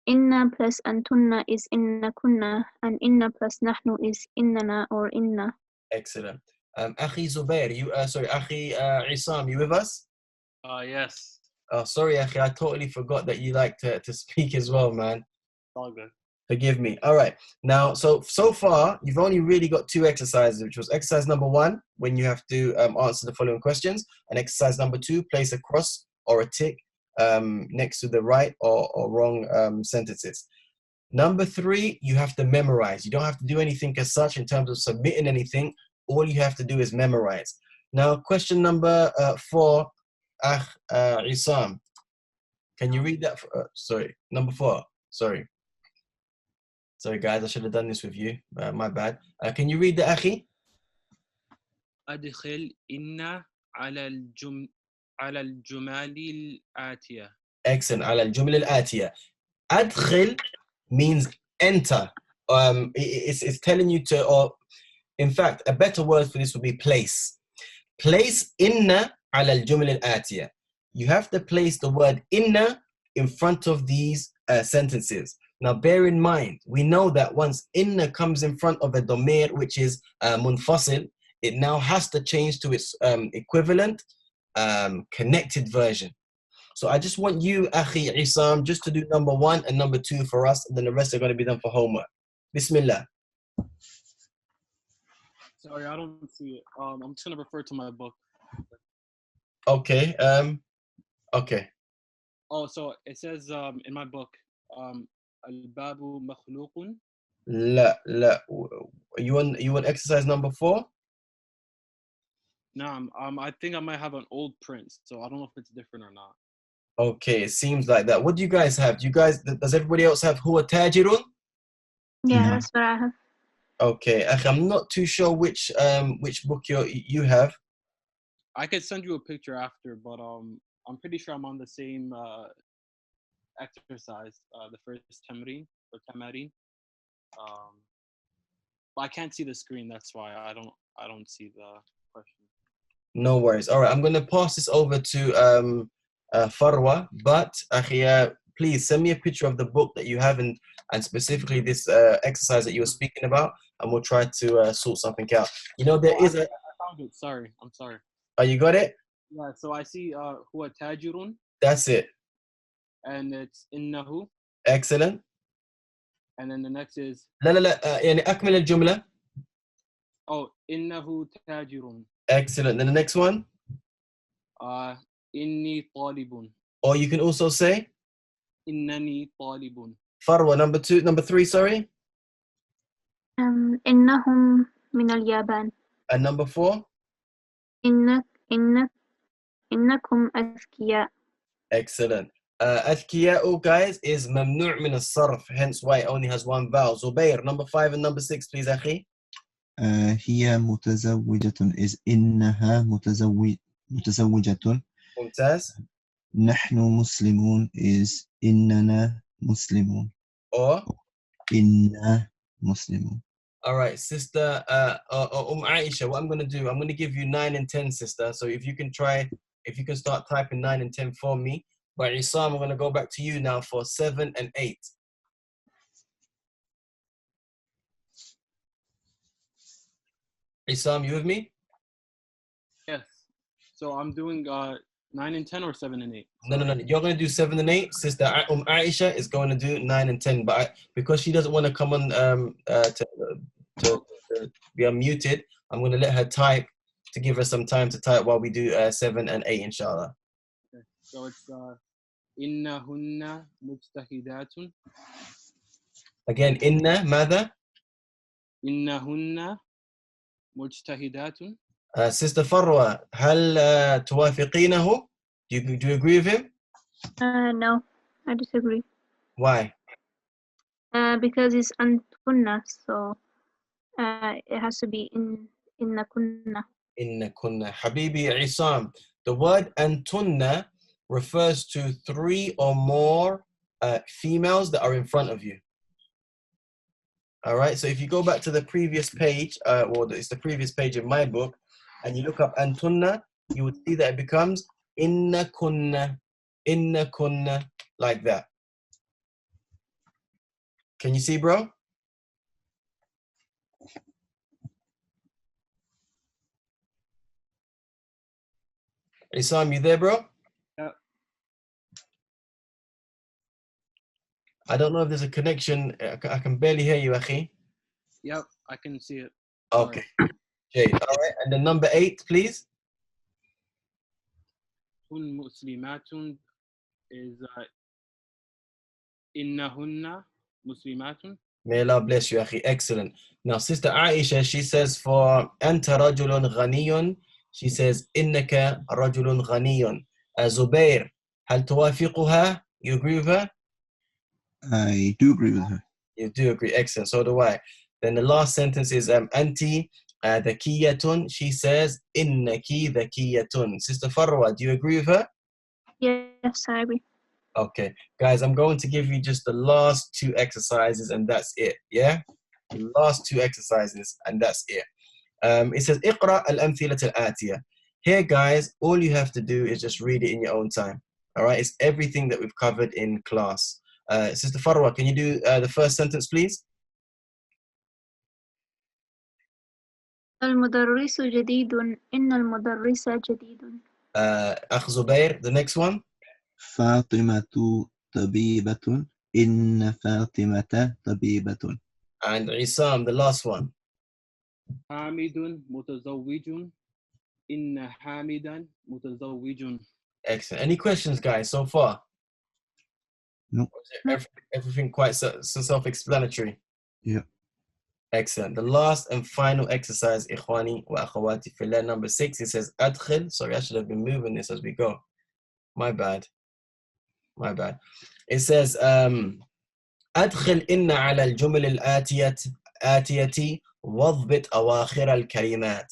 Inna plus antunna is innakunna. And inna plus nahnu is innana or inna. Excellent. Akhi Zubair, Akhi Isam, you with us? Yes. Oh, sorry, Akhi, I totally forgot that you like to speak as well, man. All good. Forgive me. All right. Now, so far, you've only really got two exercises, which was exercise number 1, when you have to answer the following questions, and exercise number 2, place a cross or a tick next to the right or wrong sentences. Number 3, you have to memorize. You don't have to do anything as such in terms of submitting anything. All you have to do is memorize. Now, question number 4, Isam. Can you read that? Sorry, number 4. Sorry, guys, I should have done this with you. My bad. Can you read the Akhi? أدخل إن على الجمال الآتية. Excellent. على الجمل الآتية. أدخل means enter. It's telling you to, or in fact, a better word for this would be place. Place inna على الجمل الآتية. You have to place the word inna in front of these sentences. Now, bear in mind, we know that once inna comes in front of a domir, which is munfasil, it now has to change to its equivalent connected version. So I just want you, Akhi Isam, just to do number 1 and number 2 for us, and then the rest are going to be done for homework. Bismillah. Sorry, I don't see it. I'm just gonna refer to my book. Okay. Okay. Oh, so it says in my book, Al-babu makhluqun. La. You want exercise number 4? Nah, I think I might have an old print, so I don't know if it's different or not. Okay, it seems like that. What do you guys have? Does everybody else have huwa tajirun? Yeah, No. that's what I have. Okay, I'm not too sure which book you have. I could send you a picture after, but I'm pretty sure I'm on the same exercise, the first tamreen or tamarin. But I can't see the screen. That's why I don't see the question. No worries. All right, I'm gonna pass this over to Farwa, but Akhi, please send me a picture of the book that you have and specifically this exercise that you were speaking about, and we'll try to sort something out. You know, there is I found it. Sorry, I'm sorry. Oh, you got it? Yeah. So I see huwa tajirun, That's it. and it's innahu, Excellent. and then the next is لا يعني أكمل الجملة. innahu tajirun. Excellent. Then the next one. Inni talibun. Or you can also say Innani talibun. Farwa, number 3, sorry. إنهم من اليابان. And number 4. إنكم أذكياء. Excellent. أذكياء, guys, is ممنوع من الصرف, hence why it only has 1 vowel. Zubair, number 5 and number 6, please, أخي. هي متزوجة is إنها متزوجة. ممتاز. نحن مسلمون is إننا مسلمون. Or إنا مسلمون. all right, sister Aisha, what I'm going to do, I'm going to give you 9 and 10, sister. So if you can start typing 9 and 10 for me. But Isam, I'm going to go back to you now for 7 and 8. Isam, you with me? Yes. So I'm doing 9 and 10 or 7 and 8. No. You're going to do 7 and 8. Sister Aisha is going to do 9 and 10. But because she doesn't want to come on to be unmuted, I'm going to let her type to give her some time to type while we do 7 and 8, inshallah. Okay. So it's innahunna mujtahidatun. Again, inna, mada? Innahunna mujtahidatun. Sister Farwa, هل توافقينه? Do you agree with him? No, I disagree. Why? Because it's antunna, so it has to be innakunna. Inna kunna. Habibi Isam. The word antunna refers to 3 or more females that are in front of you. All right, so if you go back to the previous page, well, it's the previous page of my book, and you look up antunna, you would see that it becomes inna kunna, like that. Can you see, bro? Isam, you there, bro? Yeah. I don't know if there's a connection. I can barely hear you, Akhi. Yep, I can see it. Okay. Jade. All right. And then number 8, please. Hun muslimatun is innahunna muslimatun. May Allah bless you, Akhi. Excellent. Now, Sister Aisha, she says for Anta rajulun ghaniyun, she says Innaka rajulun ghaniyun. Zubair, هل توافقها? You agree with her? I do agree with her. You do agree. Excellent. So do I. Then the last sentence is Anti dhakiyatun. She says Innaki dhakiyatun. Sister Farwa, do you agree with her? Yes, I agree. Okay, guys, I'm going to give you just the last 2 exercises and that's it, yeah? The last 2 exercises and that's it. It says, اقرأ الأمثلة الآتية. Here, guys, all you have to do is just read it in your own time, all right? It's everything that we've covered in class. Sister Farwa, can you do the first sentence, please? المدرس جديد. إن المدرس جديد. أخ زبير, the next one. فاطمة طبيبة. إن فاطمة طبيبة. And Isam, the last one. Hamidun mutazawwijun. Inna hamidan mutazawwijun. Excellent. Any questions, guys, so far? No. Everything quite self-explanatory? Yeah. Excellent. The last and final exercise, Ikhwani wa akhawati fillah, number 6, it says adkhil. Sorry, I should have been moving this as we go. My bad. It says adkhil inna ala al-jumal al-atiyati wadbit awakhir al-kalimat,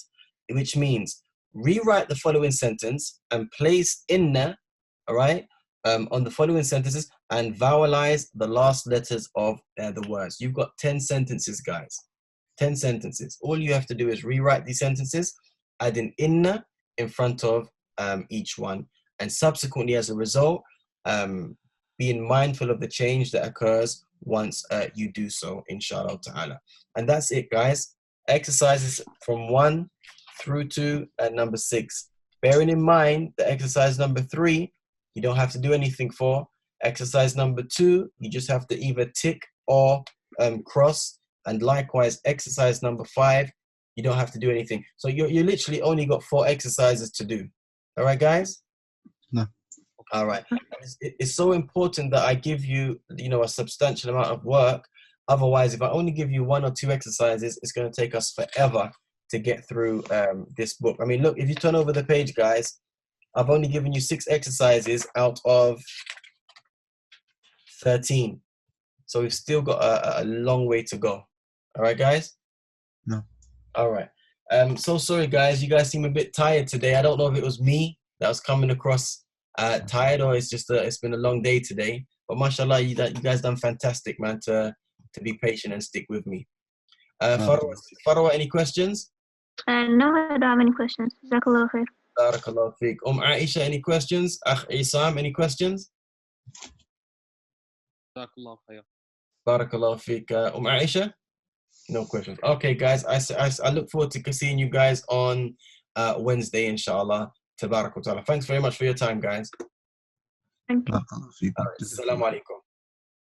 which means rewrite the following sentence and place inna, all right, on the following sentences and vowelize the last letters of the words. You've got 10 sentences, guys. 10 sentences. All you have to do is rewrite these sentences, add an inna in front of each one. And subsequently, as a result, being mindful of the change that occurs once you do so, inshallah ta'ala. And that's it, guys. Exercises from 1 through to number 6. Bearing in mind that exercise number 3, you don't have to do anything for. Exercise number 2, you just have to either tick or cross. And likewise, exercise number 5, you don't have to do anything. So you literally only got 4 exercises to do. All right, guys? No. All right. It's so important that I give you, a substantial amount of work. Otherwise, if I only give you 1 or 2 exercises, it's going to take us forever to get through this book. I mean, look, if you turn over the page, guys, I've only given you 6 exercises out of 13. So we've still got a long way to go. All right, guys? No. All right. So sorry, guys. You guys seem a bit tired today. I don't know if it was me that was coming across tired or it's just it's been a long day today. But mashallah, you guys done fantastic, man, to be patient and stick with me. Farwa, any questions? No, I don't have any questions. Jazakallah khair. Barakallahu feek. Aisha, any questions? Akh Isam, any questions? Jazakallah khair. Barakallahu feek. Aisha? No questions. Okay, guys, I look forward to seeing you guys on Wednesday, inshallah. Tabarakallah. Thanks very much for your time, guys. Thank you. Assalamu alaikum.